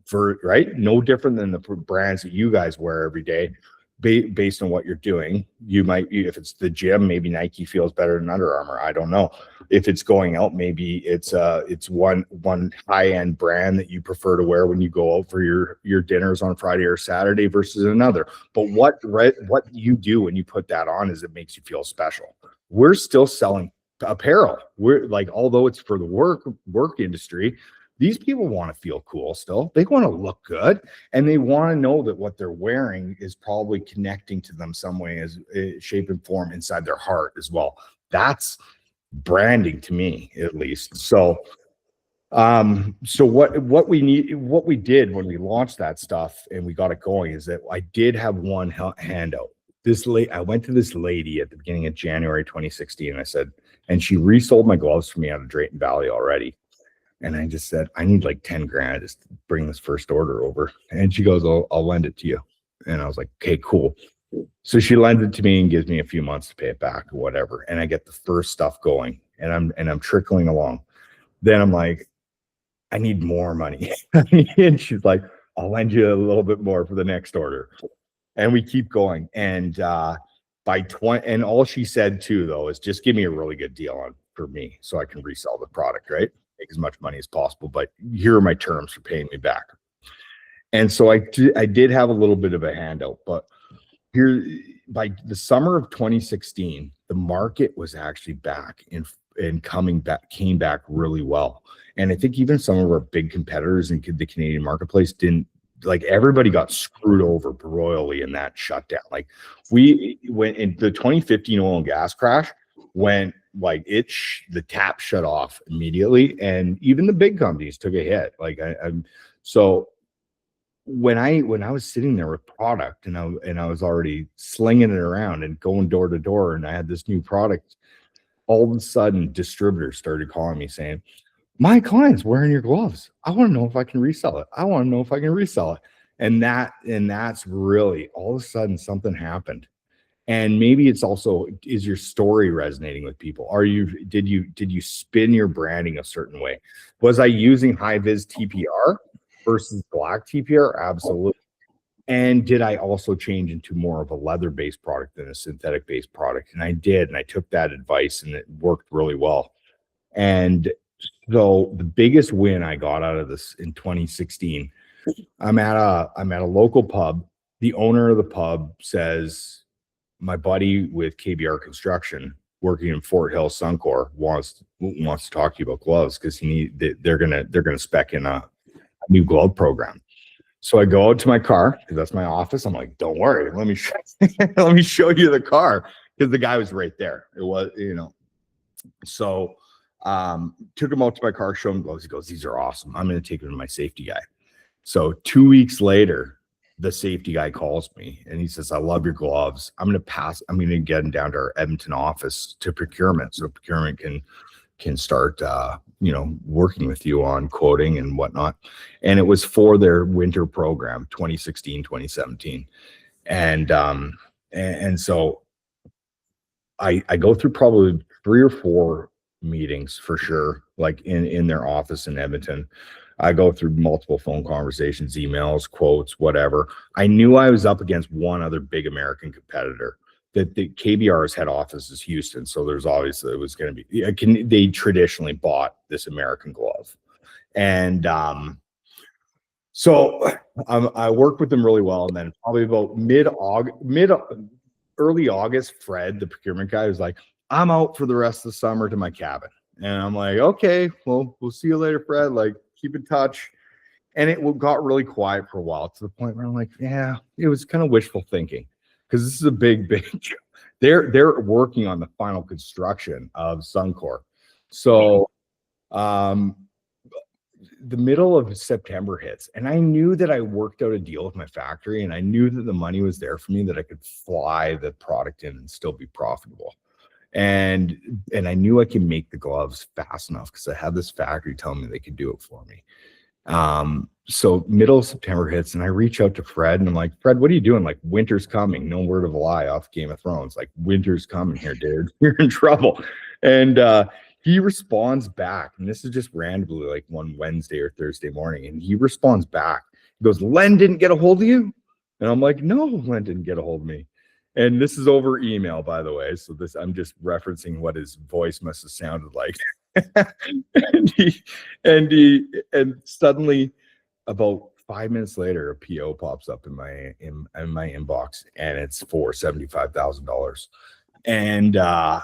Right? No different than the brands that you guys wear every day. Based on what you're doing, you might, if it's the gym, maybe Nike feels better than Under Armour. I don't know. If it's going out, maybe it's one high-end brand that you prefer to wear when you go out for your dinners on Friday or Saturday versus another. But what you do when you put that on is it makes you feel special. We're still selling apparel. We're like, although it's for the work industry, these people want to feel cool still. They want to look good, and they want to know that what they're wearing is probably connecting to them some way, as shape and form inside their heart as well. That's branding to me, at least. So what we did when we launched that stuff and we got it going is that I did have one handout. I went to this lady at the beginning of January 2016. I said, and she resold my gloves for me out of Drayton Valley already. And I just said, I need like 10 grand just to bring this first order over. And she goes, I'll lend it to you. And I was like, okay, cool. So she lends it to me and gives me a few months to pay it back or whatever. And I get the first stuff going, and I'm trickling along. Then I'm like, I need more money. And she's like, I'll lend you a little bit more for the next order. And we keep going. And and all she said too, though, is just give me a really good deal for me so I can resell the product, right? Make as much money as possible, but here are my terms for paying me back. And so I did have a little bit of a handout, but here by the summer of 2016, the market was actually back and came back really well. And I think even some of our big competitors in the Canadian marketplace didn't, like, everybody got screwed over royally in that shutdown. Like we went in the 2015 oil and gas crash, went like the tap shut off immediately, and even the big companies took a hit. Like so when I was sitting there with product and I was already slinging it around and going door to door, and I had this new product, all of a sudden distributors started calling me saying, my client's wearing your gloves. I want to know if I can resell it. I want to know if I can resell it. And that's really, all of a sudden something happened. And maybe it's also, is your story resonating with people? Did you spin your branding a certain way? Was I using high vis TPR versus black TPR? Absolutely. And did I also change into more of a leather based product than a synthetic based product? And I did, and I took that advice and it worked really well. And So the biggest win I got out of this in 2016, I'm at a local pub. The owner of the pub says, my buddy with KBR Construction working in Fort Hill Suncor wants to talk to you about gloves because they're gonna spec in a new glove program. So I go out to my car because that's my office. I'm like, don't worry, let me let me show you the car, because the guy was right there. It was, So took him out to my car, showed him gloves. He goes, these are awesome. I'm going to take them to my safety guy. So 2 weeks later, the safety guy calls me and he says, I love your gloves. I'm going to get them down to our Edmonton office to procurement. So procurement can start, working with you on quoting and whatnot. And it was for their winter program, 2016, 2017. And so I go through probably 3 or 4 meetings for sure, like in their office in Edmonton. I go through multiple phone conversations, emails, quotes, whatever. I knew I was up against one other big American competitor. That the KBR's head office is Houston, so there's obviously it was going to be. They traditionally bought this American glove, and so I worked with them really well. And then probably about early August, Fred, the procurement guy, was like, I'm out for the rest of the summer to my cabin. And I'm like, okay, well, we'll see you later, Fred. Like, keep in touch. And it got really quiet for a while, to the point where I'm like, yeah, it was kind of wishful thinking, because this is a big job. They're working on the final construction of Suncor. So the middle of September hits, and I knew that I worked out a deal with my factory, and I knew that the money was there for me, that I could fly the product in and still be profitable. And I knew I could make the gloves fast enough because I had this factory telling me they could do it for me. So middle of September hits, and I reach out to Fred, and I'm like, Fred, what are you doing? Like, winter's coming. No word of a lie off Game of Thrones. Like, winter's coming here, dude. You're in trouble. And he responds back, and this is just randomly, like one Wednesday or Thursday morning, and he responds back. He goes, Len didn't get a hold of you? And I'm like, no, Len didn't get a hold of me. And this is over email, by the way. So I'm just referencing what his voice must have sounded like. and suddenly, about 5 minutes later, a PO pops up in my inbox, and it's for $75,000. And I'm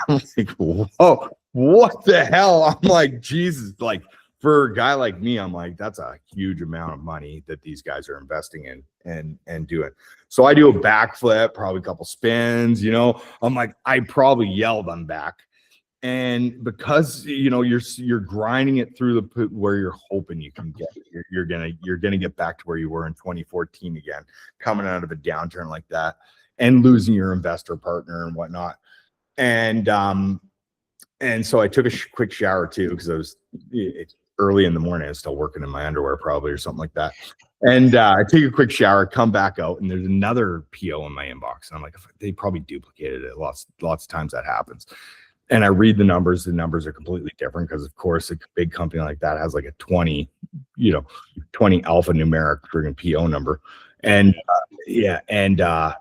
like, whoa, what the hell? I'm like, Jesus, like, for a guy like me, I'm like, that's a huge amount of money that these guys are investing in and doing. So I do a backflip, probably a couple spins, I'm like, I probably yelled I'm back. And because, you're grinding it through where you're hoping you can get, you're going to get back to where you were in 2014 again, coming out of a downturn like that and losing your investor partner and whatnot. And so I took a quick shower too, because it's early in the morning. I was still working in my underwear probably, or something like that. And I take a quick shower, come back out, and there's another PO in my inbox. And I'm like, they probably duplicated it. Lots of times that happens. And I read the numbers. The numbers are completely different because, of course, a big company like that has like a 20 alphanumeric friggin' PO number. And and I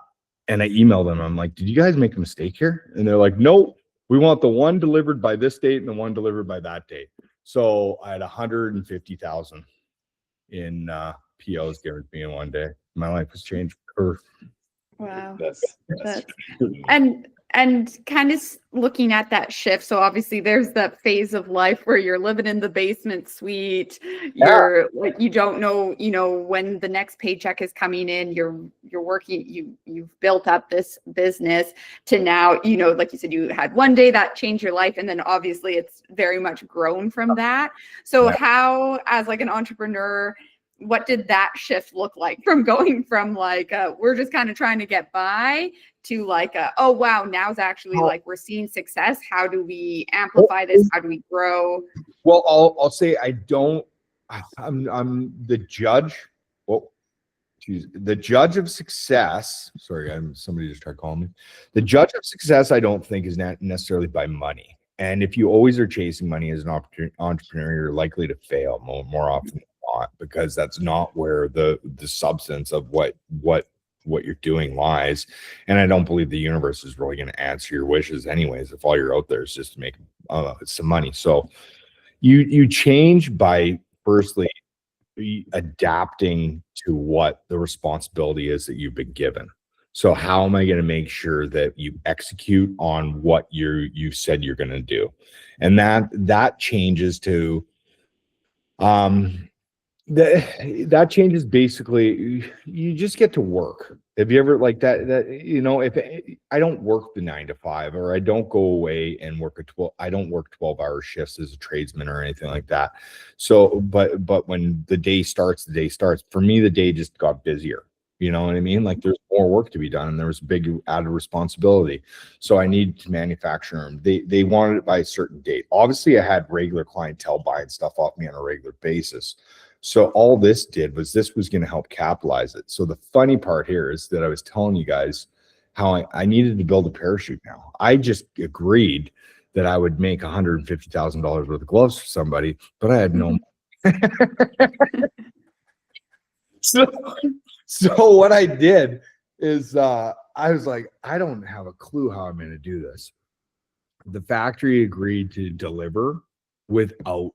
emailed them. I'm like, did you guys make a mistake here? And they're like, no, we want the one delivered by this date and the one delivered by that date. So I had 150,000 in POs given to me in one day. My life was changed. Wow. That's and kind of looking at that shift. So obviously there's that phase of life where you're living in the basement suite. You're like, you don't know, when the next paycheck is coming in. You're working, you've built up this business to now, like you said, you had one day that changed your life. And then obviously it's very much grown from that. So how, as like an entrepreneur, what did that shift look like from going from like, we're just kind of trying to get by to like, oh, wow, now's actually like we're seeing success. How do we amplify this? How do we grow? Well, I'll say I'm the judge. Well, the judge of success. Sorry, somebody just tried calling me. The judge of success, I don't think, is not necessarily by money. And if you always are chasing money as an entrepreneur, you're likely to fail more often than not, because that's not where the substance of what what you're doing lies. And I don't believe the universe is really going to answer your wishes anyways, if all you're out there is just to make some money. So you change by firstly adapting to what the responsibility is that you've been given. So how am I going to make sure that you execute on what you said you're going to do? And that changes to that changes basically, you just get to work. Have you ever like that you know, if I don't work the 9 to 5, or I don't go away and work I don't work 12-hour shifts as a tradesman or anything like that. So but when the day starts, for me the day just got busier. You know what I mean? Like there's more work to be done, and there was a big added responsibility. So I needed to manufacture them. They wanted it by a certain date. Obviously I had regular clientele buying stuff off me on a regular basis. So all this was going to help capitalize it. So the funny part here is that I was telling you guys how I needed to build a parachute now. I just agreed that I would make $150,000 worth of gloves for somebody, but I had no money. So what I did is I was like, I don't have a clue how I'm going to do this. The factory agreed to deliver without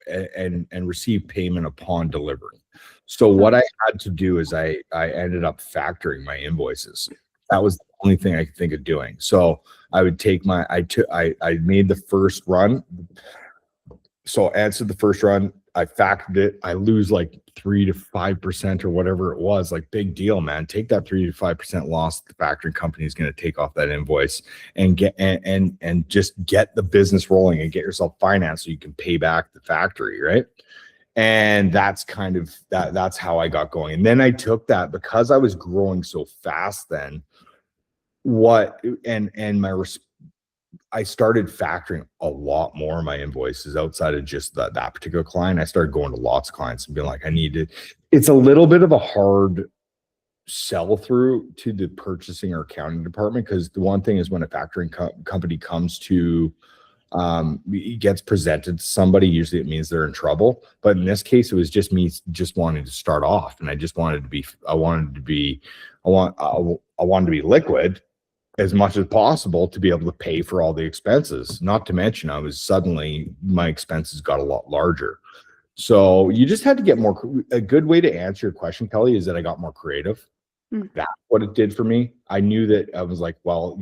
and receive payment upon delivery. So what I had to do is I ended up factoring my invoices. That was the only thing I could think of doing. So I would take I made the first run. So I answered the first run, I factored it. I lose like 3 to 5% or whatever it was. Like, big deal, man. Take that 3 to 5% loss the factoring company is going to take off that invoice, and get and just get the business rolling and get yourself financed so you can pay back the factory, right? And that's kind of that's how I got going. And then I took that, because I was growing so fast then, I started factoring a lot more of my invoices outside of just that particular client. I started going to lots of clients and being like, it's a little bit of a hard sell through to the purchasing or accounting department, because the one thing is, when a factoring company comes to it gets presented to somebody, usually it means they're in trouble. But in this case, it was just me just wanting to start off, and I wanted to be liquid as much as possible to be able to pay for all the expenses. Not to mention, my expenses got a lot larger. So you just had to get more. A good way to answer your question, Kelly, is that I got more creative. That's what it did for me. I knew that I was like, well,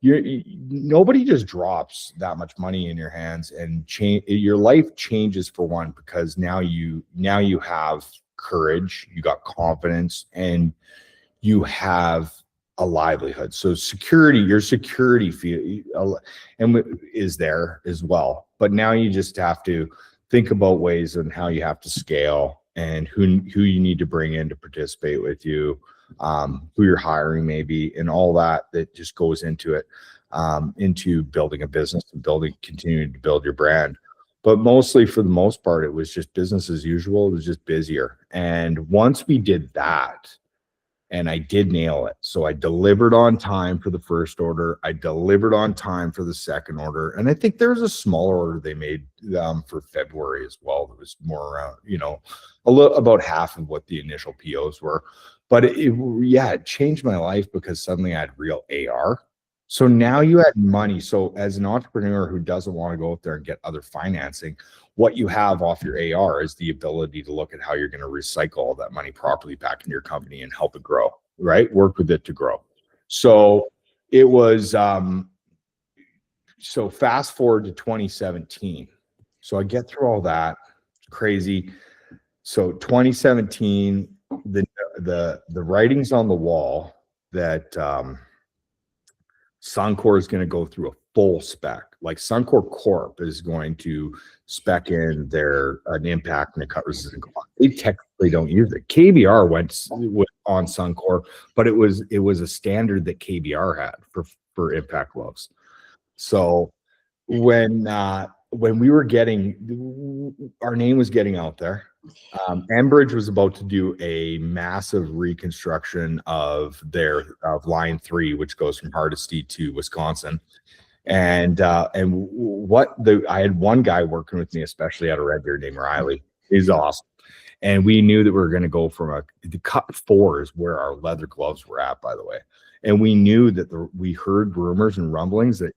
nobody just drops that much money in your hands and your life changes, for one, because now you have courage, you got confidence, and you have a livelihood. So your security is there as well. But now you just have to think about ways on how you have to scale, and who you need to bring in to participate with you, who you're hiring maybe, and all that just goes into it, into building a business and continuing to build your brand. But mostly, for the most part, it was just business as usual. It was just busier. And once we did that, and I did nail it. So I delivered on time for the first order. I delivered on time for the second order. And I think there was a smaller order they made for February as well. That was more around, about half of what the initial POs were. But it changed my life, because suddenly I had real AR. So now you had money. So as an entrepreneur who doesn't want to go out there and get other financing, what you have off your AR is the ability to look at how you're going to recycle all that money properly back into your company and help it grow, right? Work with it to grow. So it was, so fast forward to 2017. So I get through all that. Crazy. So 2017, the writing's on the wall that Suncor is going to go through a full spec. Like, Suncor Corp is going to spec in an impact and a cut resistant glove. They technically don't use it. KBR went on Suncor, but it was a standard that KBR had for impact gloves. So when we were our name was getting out there, Enbridge was about to do a massive reconstruction of line 3, which goes from Hardisty to Wisconsin. And I had one guy working with me, especially out of Red Deer, named Riley. He's awesome. And we knew that we were going to go from the cut 4 is where our leather gloves were at, by the way. And we knew that we heard rumors and rumblings that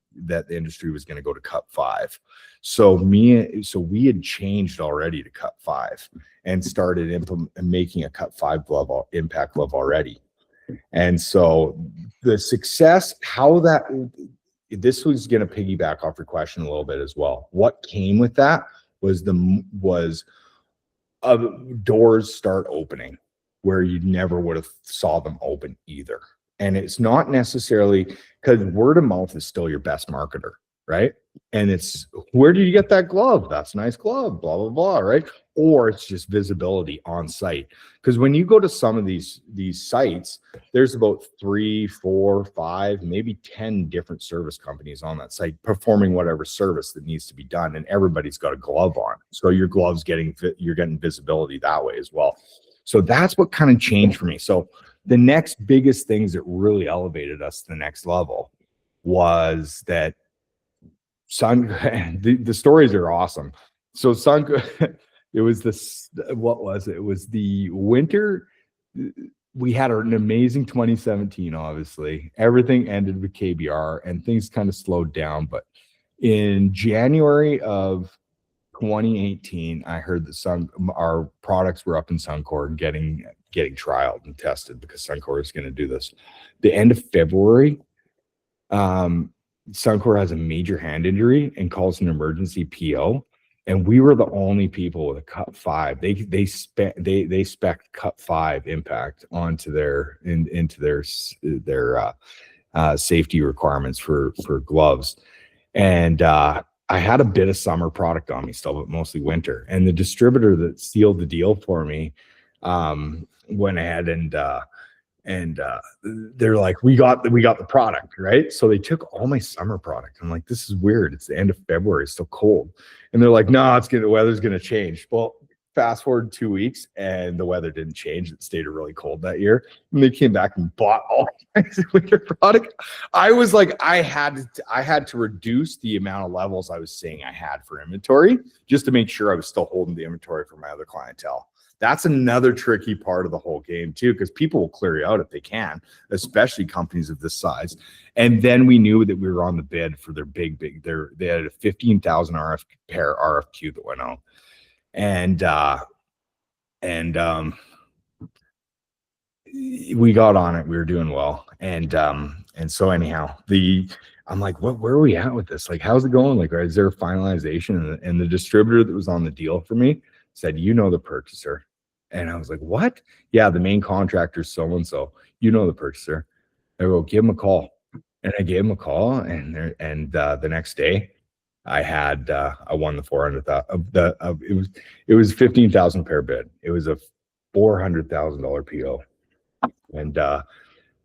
the industry was going to go to cut 5. So we had changed already to cut 5 and started making a cut 5 glove, impact glove already. And so the success, this was going to piggyback off your question a little bit as well. What came with that was doors start opening where you never would have saw them open either. And it's not necessarily because word of mouth is still your best marketer, right? And it's, where do you get that glove? That's a nice glove, blah, blah, blah, right? Or it's just visibility on site. Because when you go to some of these sites, there's about 3, 4, 5, maybe 10 different service companies on that site performing whatever service that needs to be done, and everybody's got a glove on. So your glove's you're getting visibility that way as well. So that's what kind of changed for me. So the next biggest things that really elevated us to the next level was that the stories are awesome. So it was what was it? It was the winter. We had an amazing 2017, obviously. Everything ended with KBR and things kind of slowed down. But in January of 2018, I heard that our products were up in Suncor and getting trialed and tested because Suncor is going to do this. The end of February, Suncor has a major hand injury and calls an emergency PO, and we were the only people with a cut 5. They spec cut 5 impact onto into their safety requirements for gloves. And I had a bit of summer product on me still, but mostly winter. And the distributor that sealed the deal for me went ahead and they're like, we got the product, right? So they took all my summer product. I'm like, this is weird. It's the end of February, it's still cold. And they're like, no, the weather's gonna change. Well, fast forward 2 weeks and the weather didn't change. It stayed really cold that year. And they came back and bought all my winter product. I was like, I had to reduce the amount of levels I was saying I had for inventory just to make sure I was still holding the inventory for my other clientele. That's another tricky part of the whole game too, because people will clear you out if they can, especially companies of this size. And then we knew that we were on the bid for their they had a 15,000 pair RFQ that went out. And we got on it. We were doing well. And so anyhow, I'm like, where are we at with this? Like, how's it going? Like, is there a finalization? And the distributor that was on the deal for me said, you know, the purchaser. And I was like, what? Yeah, the main contractor, so-and-so, you know, the purchaser. I go, give him a call. And I gave him a call. And the next day I won the 400,000. It was 15,000 pair bid. It was a $400,000 PO. And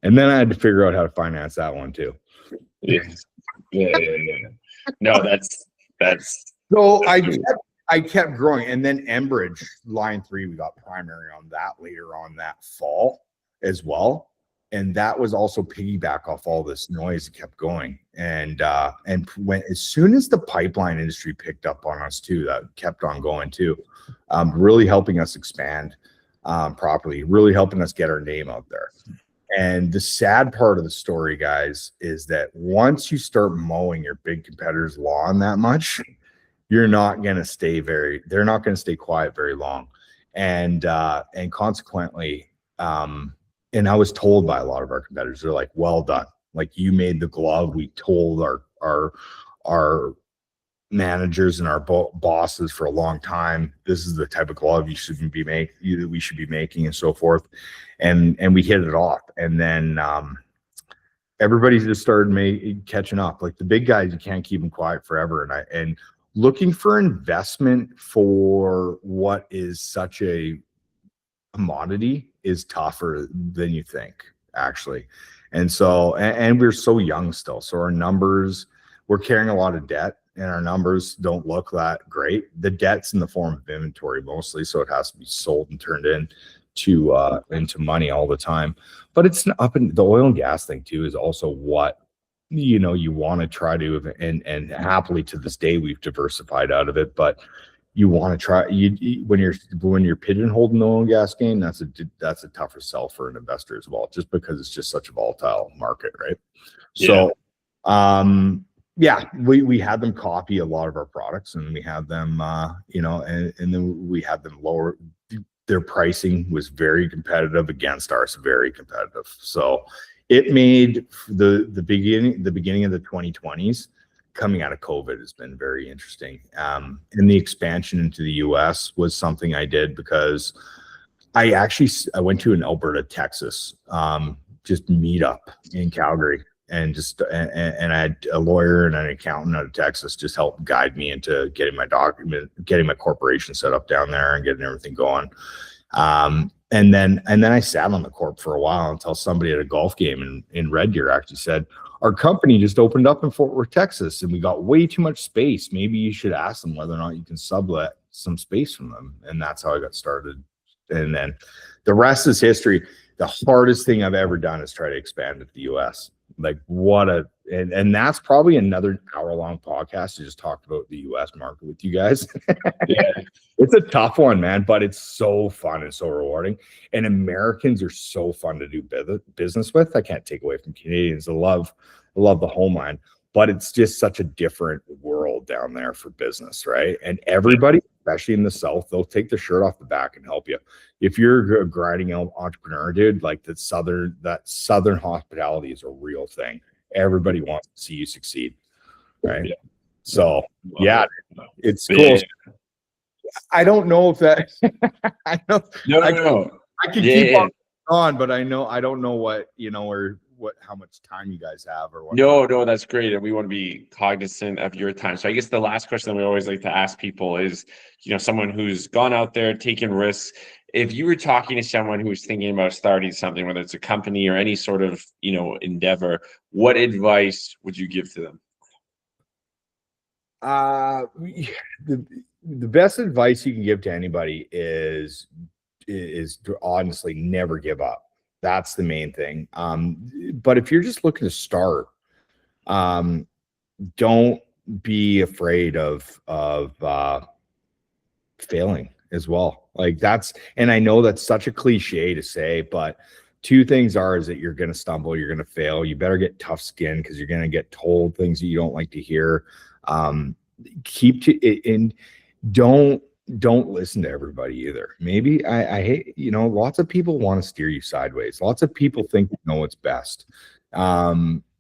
then I had to figure out how to finance that one too. Yeah. No, that's so I kept growing. And then Enbridge line 3, we got primary on that later on that fall as well. And that was also piggyback off all this noise that kept going. And as soon as the pipeline industry picked up on us too, that kept on going too, really helping us expand properly, really helping us get our name out there. And the sad part of the story, guys, is that once you start mowing your big competitor's lawn that much, they're not going to stay quiet very long. And consequently, and I was told by a lot of our competitors, they're like, well done. Like, you made the glove. We told our managers and our bosses for a long time, this is the type of glove we should be making and so forth. And we hit it off. And then everybody just started catching up. Like, the big guys, you can't keep them quiet forever. And looking for investment for what is such a commodity is tougher than you think, actually. And so, and we're so young still. So our numbers, we're carrying a lot of debt and our numbers don't look that great. The debt's in the form of inventory mostly. So it has to be sold and turned into money all the time. But it's up in the oil and gas thing too, is also what, you want to try to, and happily to this day, we've diversified out of it. But you want to try when you're pigeonholed in the oil and gas game, that's a tougher sell for an investor as well, just because it's just such a volatile market, right? So yeah, we had them copy a lot of our products, and we had them and then we had them lower. Their pricing was very competitive against ours, very competitive. So it made the beginning of the 2020s coming out of COVID has been very interesting. And the expansion into the US was something I did because I went to an Alberta, Texas, just meet up in Calgary, and I had a lawyer and an accountant out of Texas just help guide me into getting my corporation set up down there and getting everything going. And then I sat on the corp for a while until somebody at a golf game in Red Deer actually said, our company just opened up in Fort Worth, Texas, and we got way too much space. Maybe you should ask them whether or not you can sublet some space from them. And that's how I got started. And then the rest is history. The hardest thing I've ever done is try to expand to the US. Like and that's probably another hour-long podcast to just talk about the US market with you guys. Yeah. It's a tough one, man, but it's so fun and so rewarding. And Americans are so fun to do business with. I can't take away from Canadians. I love the homeland, but it's just such a different world down there for business, right? And everybody, especially in the South, they'll take the shirt off the back and help you. If you're a grinding out entrepreneur, dude, like that Southern hospitality is a real thing. Everybody wants to see you succeed, right? Yeah. So yeah, it's cool. Yeah. I don't know if that. I know. No. I can keep on, but I don't know what or how much time you guys have or what. No, that's great, and we want to be cognizant of your time. So I guess the last question we always like to ask people is, someone who's gone out there taking risks. If you were talking to someone who was thinking about starting something, whether it's a company or any sort of endeavor, what advice would you give to them? The best advice you can give to anybody is to honestly never give up. That's the main thing. But if you're just looking to start, don't be afraid of failing as well. And I know that's such a cliche to say, but two things is that you're going to stumble, you're going to fail. You better get tough skin because you're going to get told things that you don't like to hear. Keep to it, and don't listen to everybody either. Maybe I hate, lots of people want to steer you sideways. Lots of people think they know what's best.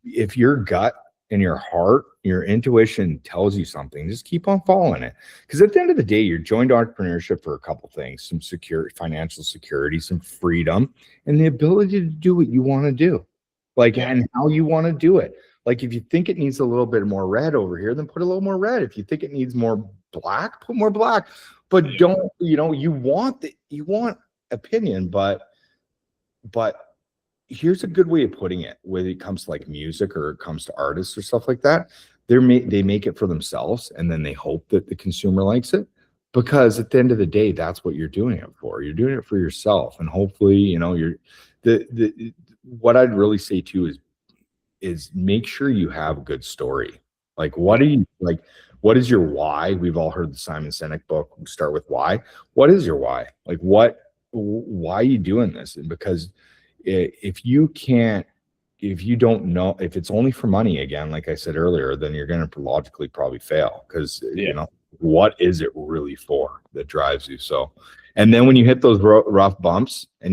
If your gut and your heart, your intuition tells you something, just keep on following it. Because at the end of the day, you're joined entrepreneurship for a couple things: some financial security, some freedom, and the ability to do what you want to do, and how you want to do it. Like if you think it needs a little bit more red over here, then put a little more red. If you think it needs more black, put more black. But don't, you want opinion, but here's a good way of putting it when it comes to like music or it comes to artists or stuff like that. They make it for themselves, and then they hope that the consumer likes it, because at the end of the day, that's what you're doing it for. You're doing it for yourself, and hopefully, what I'd really say too is make sure you have a good story. Like, what is your why? We've all heard the Simon Sinek book, Start With Why. What is your why? Like, why are you doing this? And because if you don't know, if it's only for money, again, like I said earlier, then you're going to logically probably fail, because what is it really for that drives you? So, and then when you hit those rough bumps, and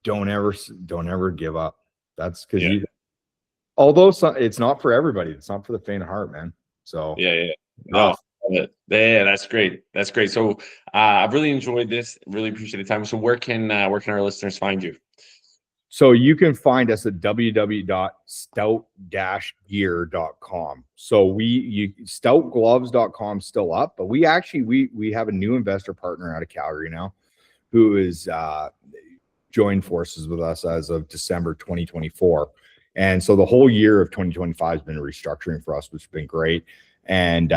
don't ever give up. That's because although it's not for everybody, it's not for the faint of heart, man. So no, that's great. So I've really enjoyed this. Really appreciate the time. So where can our listeners find you? So you can find us at www.stout-gear.com. So stoutgloves.com still up, but we have a new investor partner out of Calgary now, who is joined forces with us as of December 2024. And so the whole year of 2025 has been a restructuring for us, which has been great. And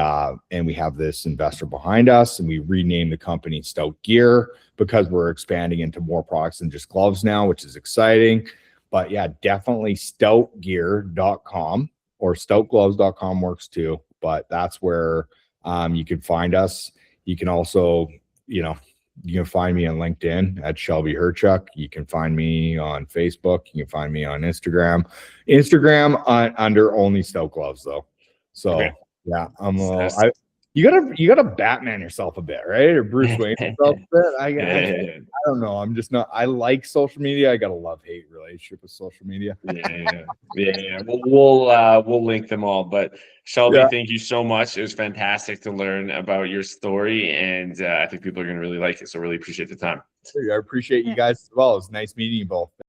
we have this investor behind us, and we renamed the company Stout Gear because we're expanding into more products than just gloves now, which is exciting. But yeah, definitely stoutgear.com, or stoutgloves.com works too. But that's where you can find us. You can also, you know, you can find me on LinkedIn at Shelby Hrechuk. You can find me on Facebook. You can find me on Instagram. Under only Stout Gloves though. So Okay. yeah, That's- you gotta Batman yourself a bit, right? Or Bruce Wayne yourself a bit. I don't know. I'm just not. I like social media. I got a love-hate relationship with social media. Yeah. We'll link them all. But Shelby, Yeah. thank you so much. It was fantastic to learn about your story, and I think people are going to really like it. So really appreciate the time. I appreciate you guys as well. It was nice meeting you both.